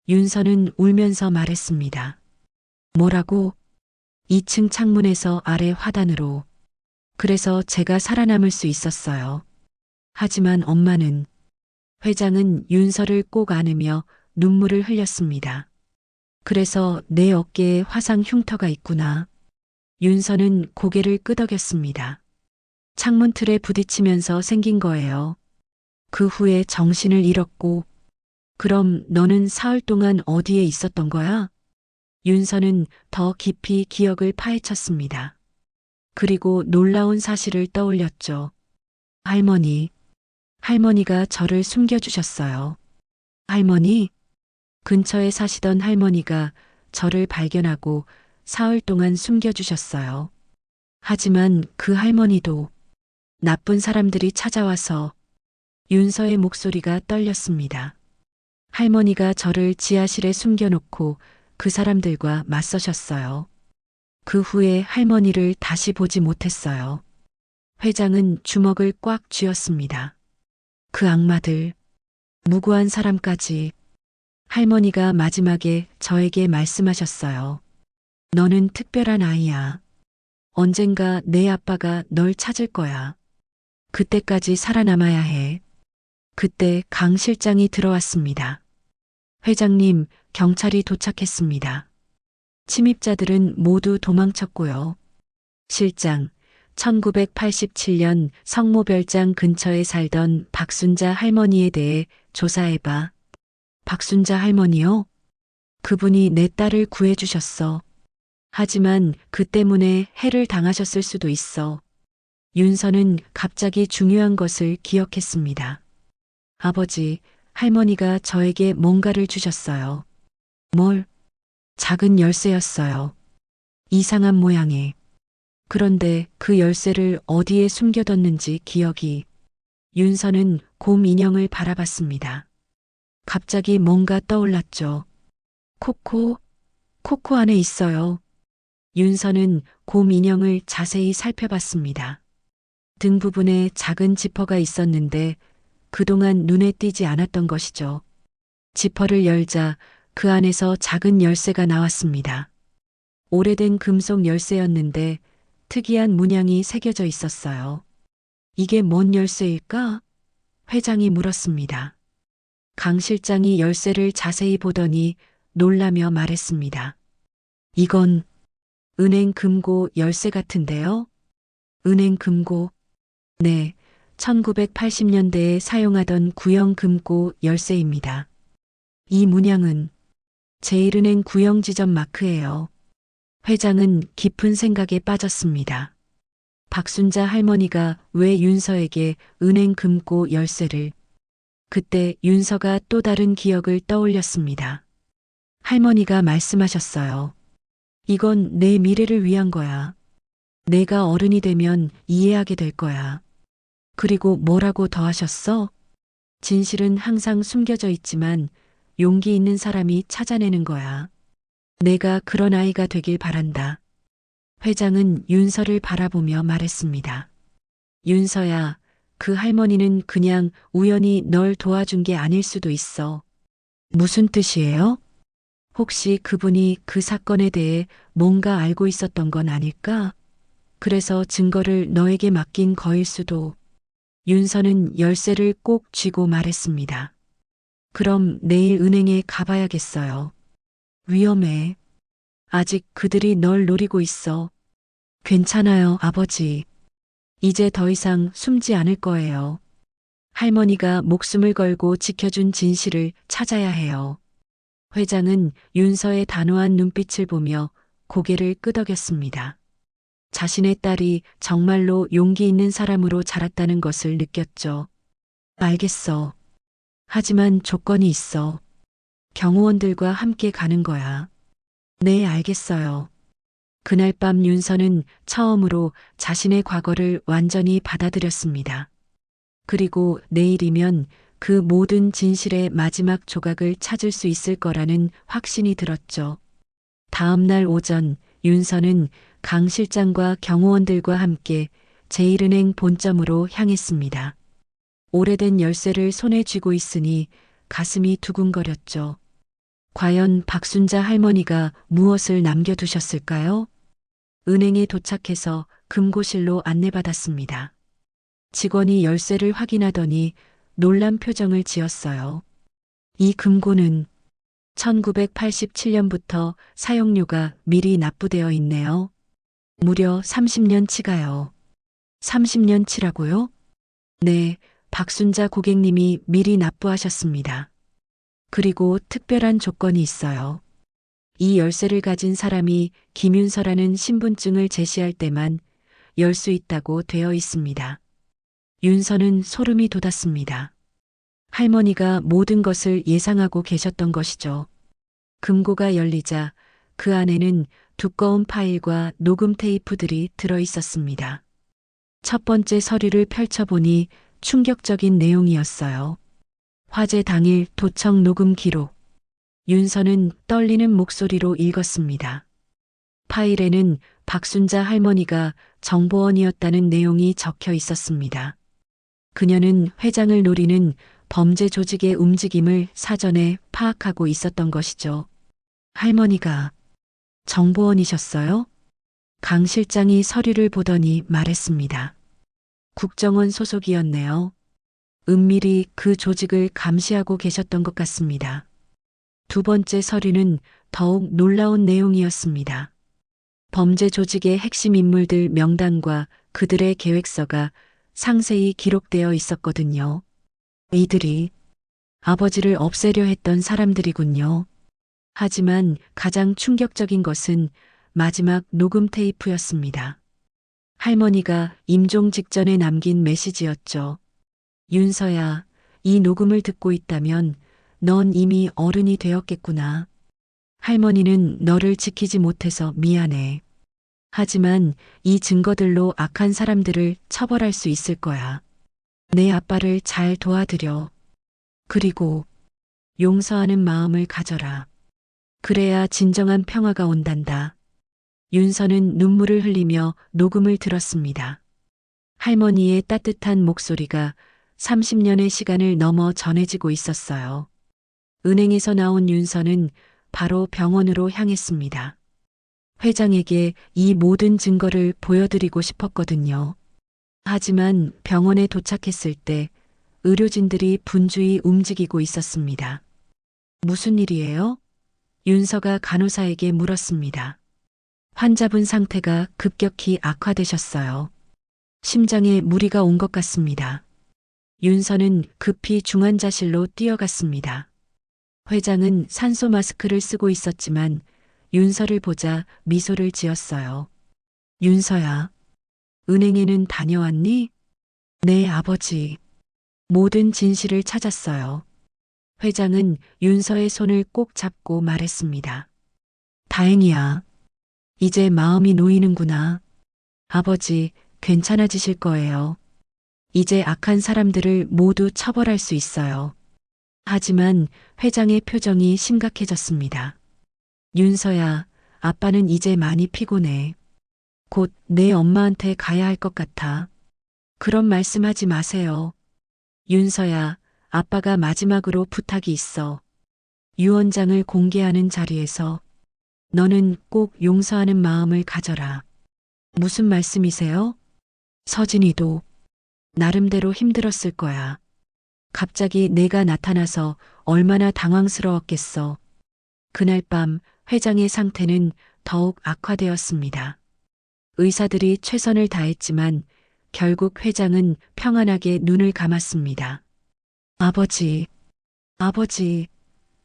윤서는 울면서 말했습니다. 뭐라고? 2층 창문에서 아래 화단으로. 그래서 제가 살아남을 수 있었어요. 하지만 엄마는, 회장은 윤서를 꼭 안으며 눈물을 흘렸습니다. 그래서 내 어깨에 화상 흉터가 있구나. 윤서는 고개를 끄덕였습니다. 창문 틀에 부딪히면서 생긴 거예요. 그 후에 정신을 잃었고, 그럼 너는 사흘 동안 어디에 있었던 거야? 윤서는 더 깊이 기억을 파헤쳤습니다. 그리고 놀라운 사실을 떠올렸죠. 할머니가 저를 숨겨주셨어요. 할머니? 근처에 사시던 할머니가 저를 발견하고 사흘 동안 숨겨주셨어요. 하지만 그 할머니도 나쁜 사람들이 찾아와서 윤서의 목소리가 떨렸습니다. 할머니가 저를 지하실에 숨겨놓고 그 사람들과 맞서셨어요. 그 후에 할머니를 다시 보지 못했어요. 회장은 주먹을 꽉 쥐었습니다. 그 악마들, 무고한 사람까지. 할머니가 마지막에 저에게 말씀하셨어요. 너는 특별한 아이야. 언젠가 내 아빠가 널 찾을 거야. 그때까지 살아남아야 해. 그때 강 실장이 들어왔습니다. 회장님, 경찰이 도착했습니다. 침입자들은 모두 도망쳤고요. 실장, 1987년 성모별장 근처에 살던 박순자 할머니에 대해 조사해봐. 박순자 할머니요? 그분이 내 딸을 구해주셨어. 하지만 그 때문에 해를 당하셨을 수도 있어. 윤서는 갑자기 중요한 것을 기억했습니다. 아버지, 할머니가 저에게 뭔가를 주셨어요. 뭘? 작은 열쇠였어요. 이상한 모양의. 그런데 그 열쇠를 어디에 숨겨뒀는지 기억이. 윤서는 곰 인형을 바라봤습니다. 갑자기 뭔가 떠올랐죠. 코코 안에 있어요. 윤서는 곰 인형을 자세히 살펴봤습니다. 등 부분에 작은 지퍼가 있었는데 그동안 눈에 띄지 않았던 것이죠. 지퍼를 열자 그 안에서 작은 열쇠가 나왔습니다. 오래된 금속 열쇠였는데 특이한 문양이 새겨져 있었어요. 이게 뭔 열쇠일까? 회장이 물었습니다. 강 실장이 열쇠를 자세히 보더니 놀라며 말했습니다. 이건 은행 금고 열쇠 같은데요? 은행 금고? 네, 1980년대에 사용하던 구형 금고 열쇠입니다. 이 문양은 제일은행 구형 지점 마크예요. 회장은 깊은 생각에 빠졌습니다. 박순자 할머니가 왜 윤서에게 은행 금고 열쇠를. 그때 윤서가 또 다른 기억을 떠올렸습니다. 할머니가 말씀하셨어요. 이건 내 미래를 위한 거야. 내가 어른이 되면 이해하게 될 거야. 그리고 뭐라고 더 하셨어? 진실은 항상 숨겨져 있지만 용기 있는 사람이 찾아내는 거야. 내가 그런 아이가 되길 바란다. 회장은 윤서를 바라보며 말했습니다. 윤서야, 그 할머니는 그냥 우연히 널 도와준 게 아닐 수도 있어. 무슨 뜻이에요? 혹시 그분이 그 사건에 대해 뭔가 알고 있었던 건 아닐까? 그래서 증거를 너에게 맡긴 거일 수도. 윤서는 열쇠를 꼭 쥐고 말했습니다. 그럼 내일 은행에 가봐야겠어요. 위험해. 아직 그들이 널 노리고 있어. 괜찮아요, 아버지. 이제 더 이상 숨지 않을 거예요. 할머니가 목숨을 걸고 지켜준 진실을 찾아야 해요. 회장은 윤서의 단호한 눈빛을 보며 고개를 끄덕였습니다. 자신의 딸이 정말로 용기 있는 사람으로 자랐다는 것을 느꼈죠. 알겠어. 하지만 조건이 있어. 경호원들과 함께 가는 거야. 네, 알겠어요. 그날 밤 윤서는 처음으로 자신의 과거를 완전히 받아들였습니다. 그리고 내일이면 그 모든 진실의 마지막 조각을 찾을 수 있을 거라는 확신이 들었죠. 다음 날 오전 윤서는 강 실장과 경호원들과 함께 제일은행 본점으로 향했습니다. 오래된 열쇠를 손에 쥐고 있으니 가슴이 두근거렸죠. 과연 박순자 할머니가 무엇을 남겨두셨을까요? 은행에 도착해서 금고실로 안내받았습니다. 직원이 열쇠를 확인하더니 놀란 표정을 지었어요. 이 금고는 1987년부터 사용료가 미리 납부되어 있네요. 무려 30년 치가요. 30년 치라고요? 네, 박순자 고객님이 미리 납부하셨습니다. 그리고 특별한 조건이 있어요. 이 열쇠를 가진 사람이 김윤서라는 신분증을 제시할 때만 열 수 있다고 되어 있습니다. 윤서는 소름이 돋았습니다. 할머니가 모든 것을 예상하고 계셨던 것이죠. 금고가 열리자 그 안에는 두꺼운 파일과 녹음 테이프들이 들어 있었습니다. 첫 번째 서류를 펼쳐보니 충격적인 내용이었어요. 화재 당일 도청 녹음 기록. 윤서는 떨리는 목소리로 읽었습니다. 파일에는 박순자 할머니가 정보원이었다는 내용이 적혀 있었습니다. 그녀는 회장을 노리는 범죄 조직의 움직임을 사전에 파악하고 있었던 것이죠. 할머니가 정보원이셨어요? 강 실장이 서류를 보더니 말했습니다. 국정원 소속이었네요. 은밀히 그 조직을 감시하고 계셨던 것 같습니다. 두 번째 서류는 더욱 놀라운 내용이었습니다. 범죄 조직의 핵심 인물들 명단과 그들의 계획서가 상세히 기록되어 있었거든요. 이들이 아버지를 없애려 했던 사람들이군요. 하지만 가장 충격적인 것은 마지막 녹음 테이프였습니다. 할머니가 임종 직전에 남긴 메시지였죠. 윤서야, 이 녹음을 듣고 있다면 넌 이미 어른이 되었겠구나. 할머니는 너를 지키지 못해서 미안해. 하지만 이 증거들로 악한 사람들을 처벌할 수 있을 거야. 내 아빠를 잘 도와드려. 그리고 용서하는 마음을 가져라. 그래야 진정한 평화가 온단다. 윤서는 눈물을 흘리며 녹음을 들었습니다. 할머니의 따뜻한 목소리가 30년의 시간을 넘어 전해지고 있었어요. 은행에서 나온 윤서는 바로 병원으로 향했습니다. 회장에게 이 모든 증거를 보여드리고 싶었거든요. 하지만 병원에 도착했을 때 의료진들이 분주히 움직이고 있었습니다. 무슨 일이에요? 윤서가 간호사에게 물었습니다. 환자분 상태가 급격히 악화되셨어요. 심장에 무리가 온 것 같습니다. 윤서는 급히 중환자실로 뛰어갔습니다. 회장은 산소 마스크를 쓰고 있었지만 윤서를 보자 미소를 지었어요. 윤서야, 은행에는 다녀왔니? 네, 아버지. 모든 진실을 찾았어요. 회장은 윤서의 손을 꼭 잡고 말했습니다. 다행이야. 이제 마음이 놓이는구나. 아버지, 괜찮아지실 거예요. 이제 악한 사람들을 모두 처벌할 수 있어요. 하지만 회장의 표정이 심각해졌습니다. 윤서야, 아빠는 이제 많이 피곤해. 곧 내 엄마한테 가야 할 것 같아. 그런 말씀하지 마세요. 윤서야, 아빠가 마지막으로 부탁이 있어. 유언장을 공개하는 자리에서 너는 꼭 용서하는 마음을 가져라. 무슨 말씀이세요? 서진이도 나름대로 힘들었을 거야. 갑자기 내가 나타나서 얼마나 당황스러웠겠어. 그날 밤 회장의 상태는 더욱 악화되었습니다. 의사들이 최선을 다했지만 결국 회장은 평안하게 눈을 감았습니다. 아버지, 아버지.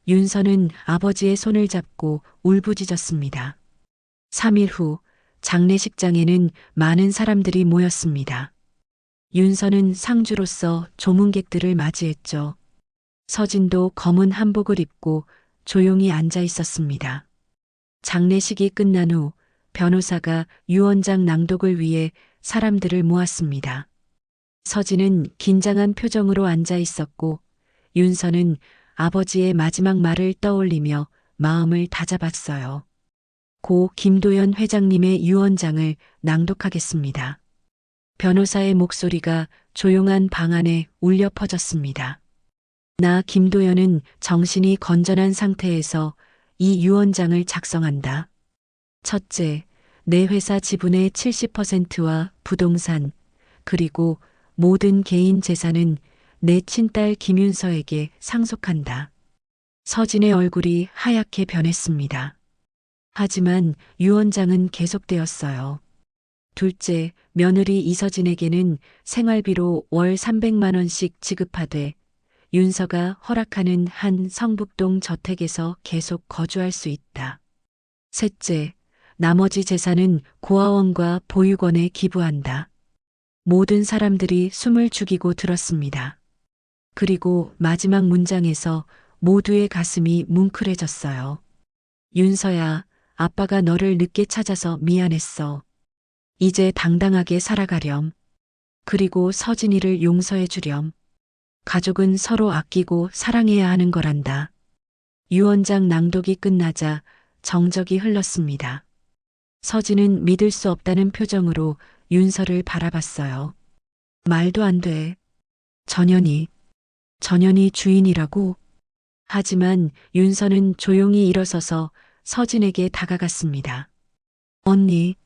윤서는 아버지의 손을 잡고 울부짖었습니다. 3일 후 장례식장에는 많은 사람들이 모였습니다. 윤서는 상주로서 조문객들을 맞이했죠. 서진도 검은 한복을 입고 조용히 앉아 있었습니다. 장례식이 끝난 후 변호사가 유언장 낭독을 위해 사람들을 모았습니다. 서진은 긴장한 표정으로 앉아 있었고 윤서는 아버지의 마지막 말을 떠올리며 마음을 다잡았어요. 고 김도연 회장님의 유언장을 낭독하겠습니다. 변호사의 목소리가 조용한 방 안에 울려 퍼졌습니다. 나 김도연은 정신이 건전한 상태에서 이 유언장을 작성한다. 첫째, 내 회사 지분의 70%와 부동산, 그리고 모든 개인 재산은 내 친딸 김윤서에게 상속한다. 서진의 얼굴이 하얗게 변했습니다. 하지만 유 원장은 계속되었어요. 둘째, 며느리 이서진에게는 생활비로 월 300만 원씩 지급하되 윤서가 허락하는 한 성북동 저택에서 계속 거주할 수 있다. 셋째, 나머지 재산은 고아원과 보육원에 기부한다. 모든 사람들이 숨을 죽이고 들었습니다. 그리고 마지막 문장에서 모두의 가슴이 뭉클해졌어요. 윤서야, 아빠가 너를 늦게 찾아서 미안했어. 이제 당당하게 살아가렴. 그리고 서진이를 용서해 주렴. 가족은 서로 아끼고 사랑해야 하는 거란다. 유 원장 낭독이 끝나자 정적이 흘렀습니다. 서진은 믿을 수 없다는 표정으로 윤서를 바라봤어요. 말도 안 돼. 전현이 주인이라고? 하지만 윤서는 조용히 일어서서 서진에게 다가갔습니다. 언니,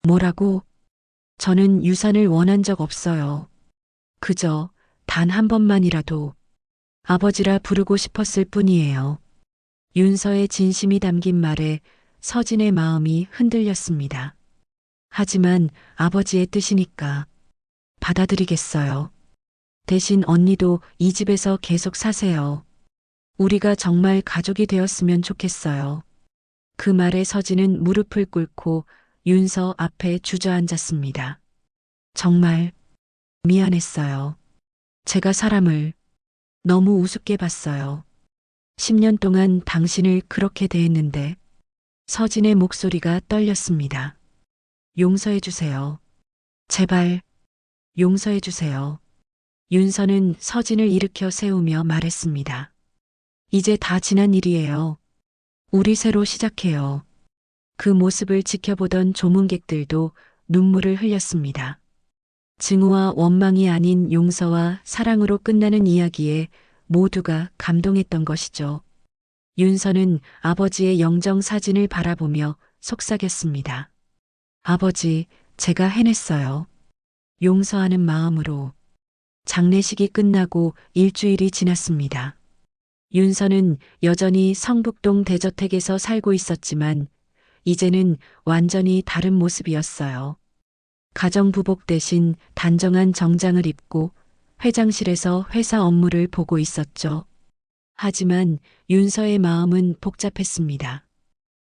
뭐라고? 저는 유산을 원한 적 없어요. 그저 단 한 번만이라도 아버지라 부르고 싶었을 뿐이에요. 윤서의 진심이 담긴 말에 서진의 마음이 흔들렸습니다. 하지만 아버지의 뜻이니까 받아들이겠어요. 대신 언니도 이 집에서 계속 사세요. 우리가 정말 가족이 되었으면 좋겠어요. 그 말에 서진은 무릎을 꿇고 윤서 앞에 주저앉았습니다. 정말 미안했어요. 제가 사람을 너무 우습게 봤어요. 10년 동안 당신을 그렇게 대했는데. 서진의 목소리가 떨렸습니다. 용서해 주세요. 제발 용서해 주세요. 윤서는 서진을 일으켜 세우며 말했습니다. 이제 다 지난 일이에요. 우리 새로 시작해요. 그 모습을 지켜보던 조문객들도 눈물을 흘렸습니다. 증오와 원망이 아닌 용서와 사랑으로 끝나는 이야기에 모두가 감동했던 것이죠. 윤서는 아버지의 영정 사진을 바라보며 속삭였습니다. 아버지, 제가 해냈어요. 용서하는 마음으로. 장례식이 끝나고 일주일이 지났습니다. 윤서는 여전히 성북동 대저택에서 살고 있었지만 이제는 완전히 다른 모습이었어요. 가정부복 대신 단정한 정장을 입고 회장실에서 회사 업무를 보고 있었죠. 하지만 윤서의 마음은 복잡했습니다.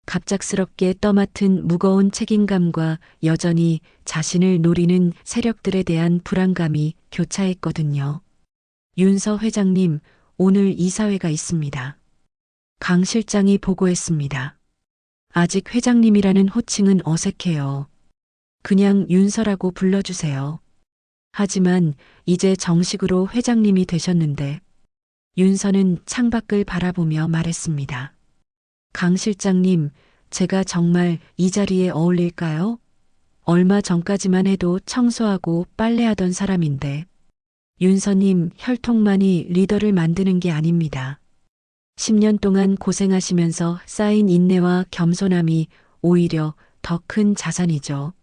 갑작스럽게 떠맡은 무거운 책임감과 여전히 자신을 노리는 세력들에 대한 불안감이 교차했거든요. 윤서 회장님, 오늘 이사회가 있습니다. 강 실장이 보고했습니다. 아직 회장님이라는 호칭은 어색해요. 그냥 윤서라고 불러주세요. 하지만 이제 정식으로 회장님이 되셨는데. 윤서는 창밖을 바라보며 말했습니다. 강 실장님, 제가 정말 이 자리에 어울릴까요? 얼마 전까지만 해도 청소하고 빨래하던 사람인데. 윤서님, 혈통만이 리더를 만드는 게 아닙니다. 10년 동안 고생하시면서 쌓인 인내와 겸손함이 오히려 더 큰 자산이죠.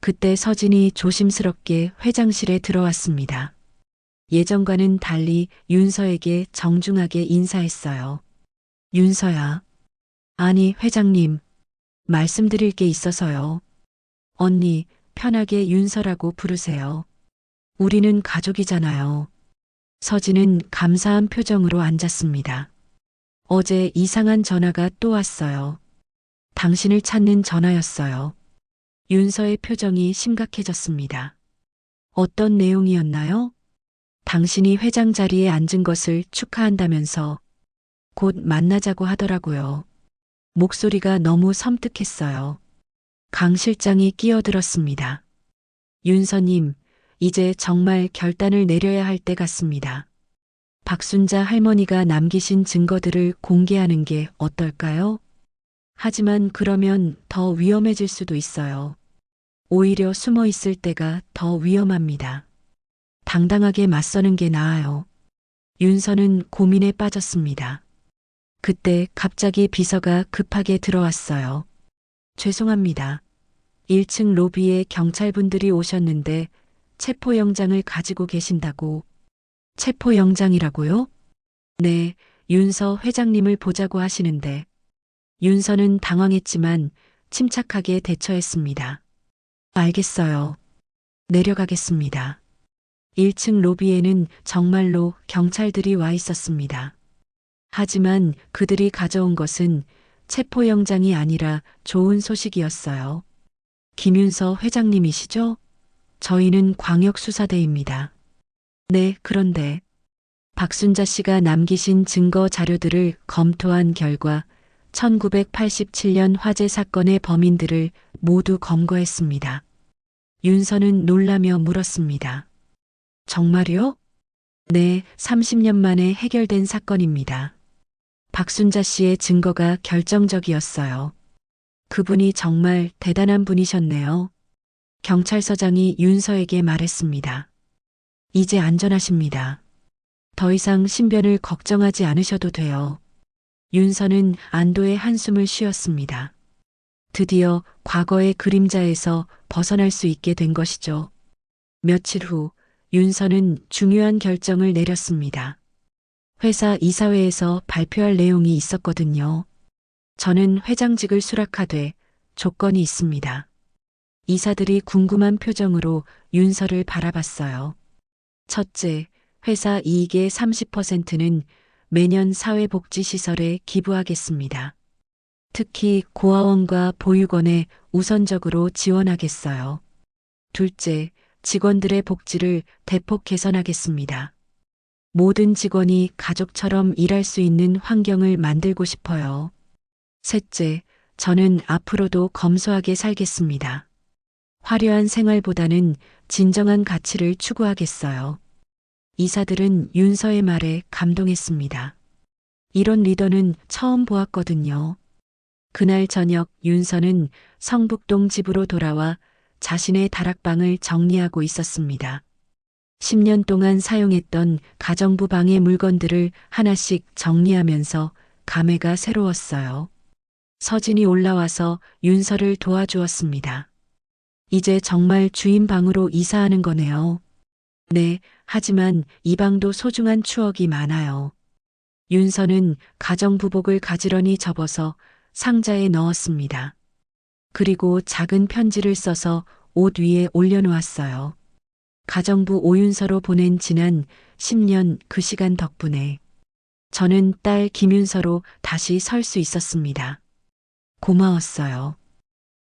그때 서진이 조심스럽게 회장실에 들어왔습니다. 예전과는 달리 윤서에게 정중하게 인사했어요. 윤서야. 아니, 회장님. 말씀드릴 게 있어서요. 언니, 편하게 윤서라고 부르세요. 우리는 가족이잖아요. 서진은 감사한 표정으로 앉았습니다. 어제 이상한 전화가 또 왔어요. 당신을 찾는 전화였어요. 윤서의 표정이 심각해졌습니다. 어떤 내용이었나요? 당신이 회장 자리에 앉은 것을 축하한다면서 곧 만나자고 하더라고요. 목소리가 너무 섬뜩했어요. 강 실장이 끼어들었습니다. 윤서님, 이제 정말 결단을 내려야 할 때 같습니다. 박순자 할머니가 남기신 증거들을 공개하는 게 어떨까요? 하지만 그러면 더 위험해질 수도 있어요. 오히려 숨어 있을 때가 더 위험합니다. 당당하게 맞서는 게 나아요. 윤서는 고민에 빠졌습니다. 그때 갑자기 비서가 급하게 들어왔어요. 죄송합니다. 1층 로비에 경찰분들이 오셨는데 체포영장을 가지고 계신다고. 체포영장이라고요? 네, 윤서 회장님을 보자고 하시는데. 윤서는 당황했지만 침착하게 대처했습니다. 알겠어요. 내려가겠습니다. 1층 로비에는 정말로 경찰들이 와 있었습니다. 하지만 그들이 가져온 것은 체포영장이 아니라 좋은 소식이었어요. 김윤서 회장님이시죠? 저희는 광역수사대입니다. 네, 그런데 박순자 씨가 남기신 증거 자료들을 검토한 결과 1987년 화재 사건의 범인들을 모두 검거했습니다. 윤서는 놀라며 물었습니다. 정말요? 네, 30년 만에 해결된 사건입니다. 박순자 씨의 증거가 결정적이었어요. 그분이 정말 대단한 분이셨네요. 경찰서장이 윤서에게 말했습니다. 이제 안전하십니다. 더 이상 신변을 걱정하지 않으셔도 돼요. 윤서는 안도의 한숨을 쉬었습니다. 드디어 과거의 그림자에서 벗어날 수 있게 된 것이죠. 며칠 후 윤서는 중요한 결정을 내렸습니다. 회사 이사회에서 발표할 내용이 있었거든요. 저는 회장직을 수락하되 조건이 있습니다. 이사들이 궁금한 표정으로 윤서를 바라봤어요. 첫째, 회사 이익의 30%는 매년 사회복지시설에 기부하겠습니다. 특히 고아원과 보육원에 우선적으로 지원하겠어요. 둘째, 직원들의 복지를 대폭 개선하겠습니다. 모든 직원이 가족처럼 일할 수 있는 환경을 만들고 싶어요. 셋째, 저는 앞으로도 검소하게 살겠습니다. 화려한 생활보다는 진정한 가치를 추구하겠어요. 이사들은 윤서의 말에 감동했습니다. 이런 리더는 처음 보았거든요. 그날 저녁 윤서는 성북동 집으로 돌아와 자신의 다락방을 정리하고 있었습니다. 10년 동안 사용했던 가정부 방의 물건들을 하나씩 정리하면서 감회가 새로웠어요. 서진이 올라와서 윤서를 도와주었습니다. 이제 정말 주인 방으로 이사하는 거네요. 네, 하지만 이 방도 소중한 추억이 많아요. 윤서는 가정부복을 가지런히 접어서 상자에 넣었습니다. 그리고 작은 편지를 써서 옷 위에 올려놓았어요. 가정부 오윤서로 보낸 지난 10년 그 시간 덕분에 저는 딸 김윤서로 다시 설 수 있었습니다. 고마웠어요.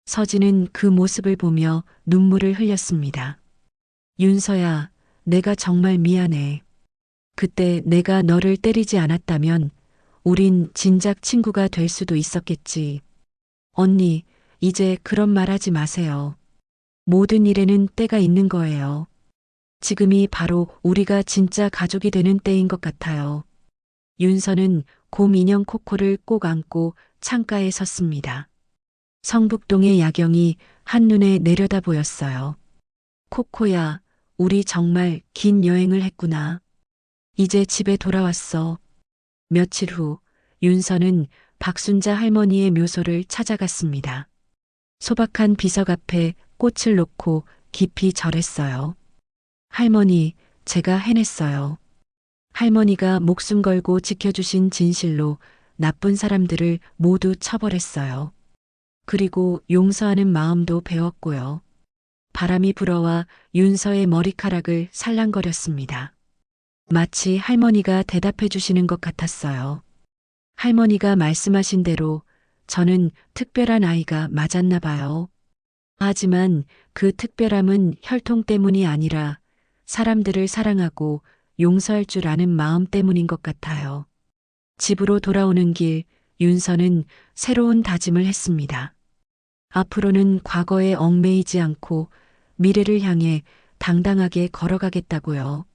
서진은 그 모습을 보며 눈물을 흘렸습니다. 윤서야, 내가 정말 미안해. 그때 내가 너를 때리지 않았다면 우린 진작 친구가 될 수도 있었겠지. 언니, 이제 그런 말 하지 마세요. 모든 일에는 때가 있는 거예요. 지금이 바로 우리가 진짜 가족이 되는 때인 것 같아요. 윤서는 곰 인형 코코를 꼭 안고 창가에 섰습니다. 성북동의 야경이 한눈에 내려다 보였어요. 코코야, 우리 정말 긴 여행을 했구나. 이제 집에 돌아왔어. 며칠 후 윤서는 박순자 할머니의 묘소를 찾아갔습니다. 소박한 비석 앞에 꽃을 놓고 깊이 절했어요. 할머니, 제가 해냈어요. 할머니가 목숨 걸고 지켜주신 진실로 나쁜 사람들을 모두 처벌했어요. 그리고 용서하는 마음도 배웠고요. 바람이 불어와 윤서의 머리카락을 살랑거렸습니다. 마치 할머니가 대답해 주시는 것 같았어요. 할머니가 말씀하신 대로 저는 특별한 아이가 맞았나 봐요. 하지만 그 특별함은 혈통 때문이 아니라 사람들을 사랑하고 용서할 줄 아는 마음 때문인 것 같아요. 집으로 돌아오는 길, 윤서는 새로운 다짐을 했습니다. 앞으로는 과거에 얽매이지 않고 미래를 향해 당당하게 걸어가겠다고요.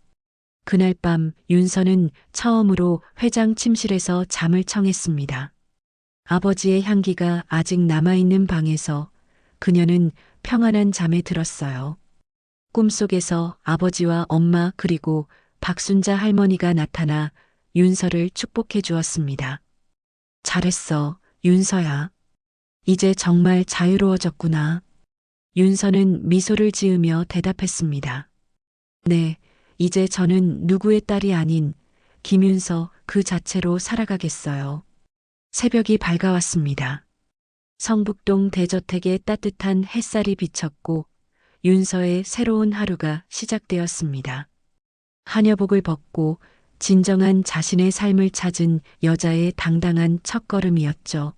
그날 밤 윤서는 처음으로 회장 침실에서 잠을 청했습니다. 아버지의 향기가 아직 남아있는 방에서 그녀는 평안한 잠에 들었어요. 꿈속에서 아버지와 엄마 그리고 박순자 할머니가 나타나 윤서를 축복해 주었습니다. 잘했어, 윤서야. 이제 정말 자유로워졌구나. 윤서는 미소를 지으며 대답했습니다. 네, 이제 저는 누구의 딸이 아닌 김윤서 그 자체로 살아가겠어요. 새벽이 밝아왔습니다. 성북동 대저택에 따뜻한 햇살이 비쳤고 윤서의 새로운 하루가 시작되었습니다. 하녀복을 벗고 진정한 자신의 삶을 찾은 여자의 당당한 첫걸음이었죠.